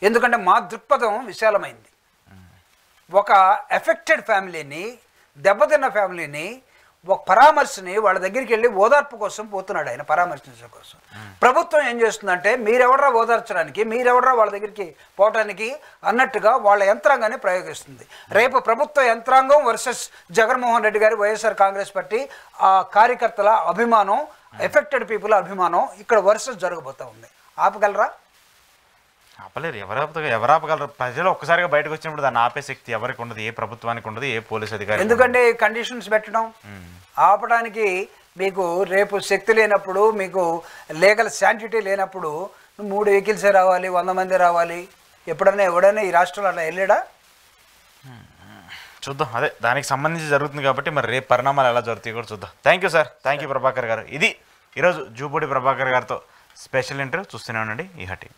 ఎందుకంటే మా దృక్పథం విశాలమైంది. ఒక ఎఫెక్టెడ్ ఫ్యామిలీని, దెబ్బతిన్న ఫ్యామిలీని, ఒక పరామర్శని వాళ్ళ దగ్గరికి వెళ్ళి ఓదార్పు కోసం పోతున్నాడు ఆయన, పరామర్శించడం కోసం. ప్రభుత్వం ఏం చేస్తుందంటే మీరెవడరా ఓదార్చడానికి, మీరెవడరా వాళ్ళ దగ్గరికి పోవటానికి అన్నట్టుగా వాళ్ళ యంత్రాంగాన్ని ప్రయోగిస్తుంది. రేపు ప్రభుత్వ యంత్రాంగం వర్సెస్ జగన్మోహన్ రెడ్డి గారి వైఎస్ఆర్ కాంగ్రెస్ పార్టీ ఆ కార్యకర్తల అభిమానం, ఎఫెక్టెడ్ పీపుల్ అభిమానం ఇక్కడ వర్సెస్ జరగబోతూ ఉంది. ఆపగలరా? ఆపలేరు. ఎవరు ఆపగలరు? ప్రజలు ఒక్కసారిగా బయటకు వచ్చినప్పుడు దాన్ని ఆపే శక్తి ఎవరికి ఉండదు, ఏ ప్రభుత్వానికి ఉండదు, ఏ పోలీస్ అధికారి. ఎందుకంటే కండిషన్స్ పెట్టడం, ఆపడానికి మీకు రేపు శక్తి లేనప్పుడు, మీకు లీగల్ శాంటిటీ లేనప్పుడు 3 వెహికల్సే రావాలి, 100 మంది రావాలి. ఎప్పుడైనా ఎవడైనా ఈ రాష్ట్రంలో అలా వెళ్ళాడా? చూద్దాం. అదే దానికి సంబంధించి జరుగుతుంది కాబట్టి మరి రేపు పరిణామాలు ఎలా జరుగుతాయి కూడా చూద్దాం. Thank you sir, thank you Prabhakar గారు. ఇది ఈరోజు జూపూడి ప్రభాకర్ గారితో స్పెషల్ ఇంటర్వ్యూ. చూస్తూనే ఉండండి ఈహటి.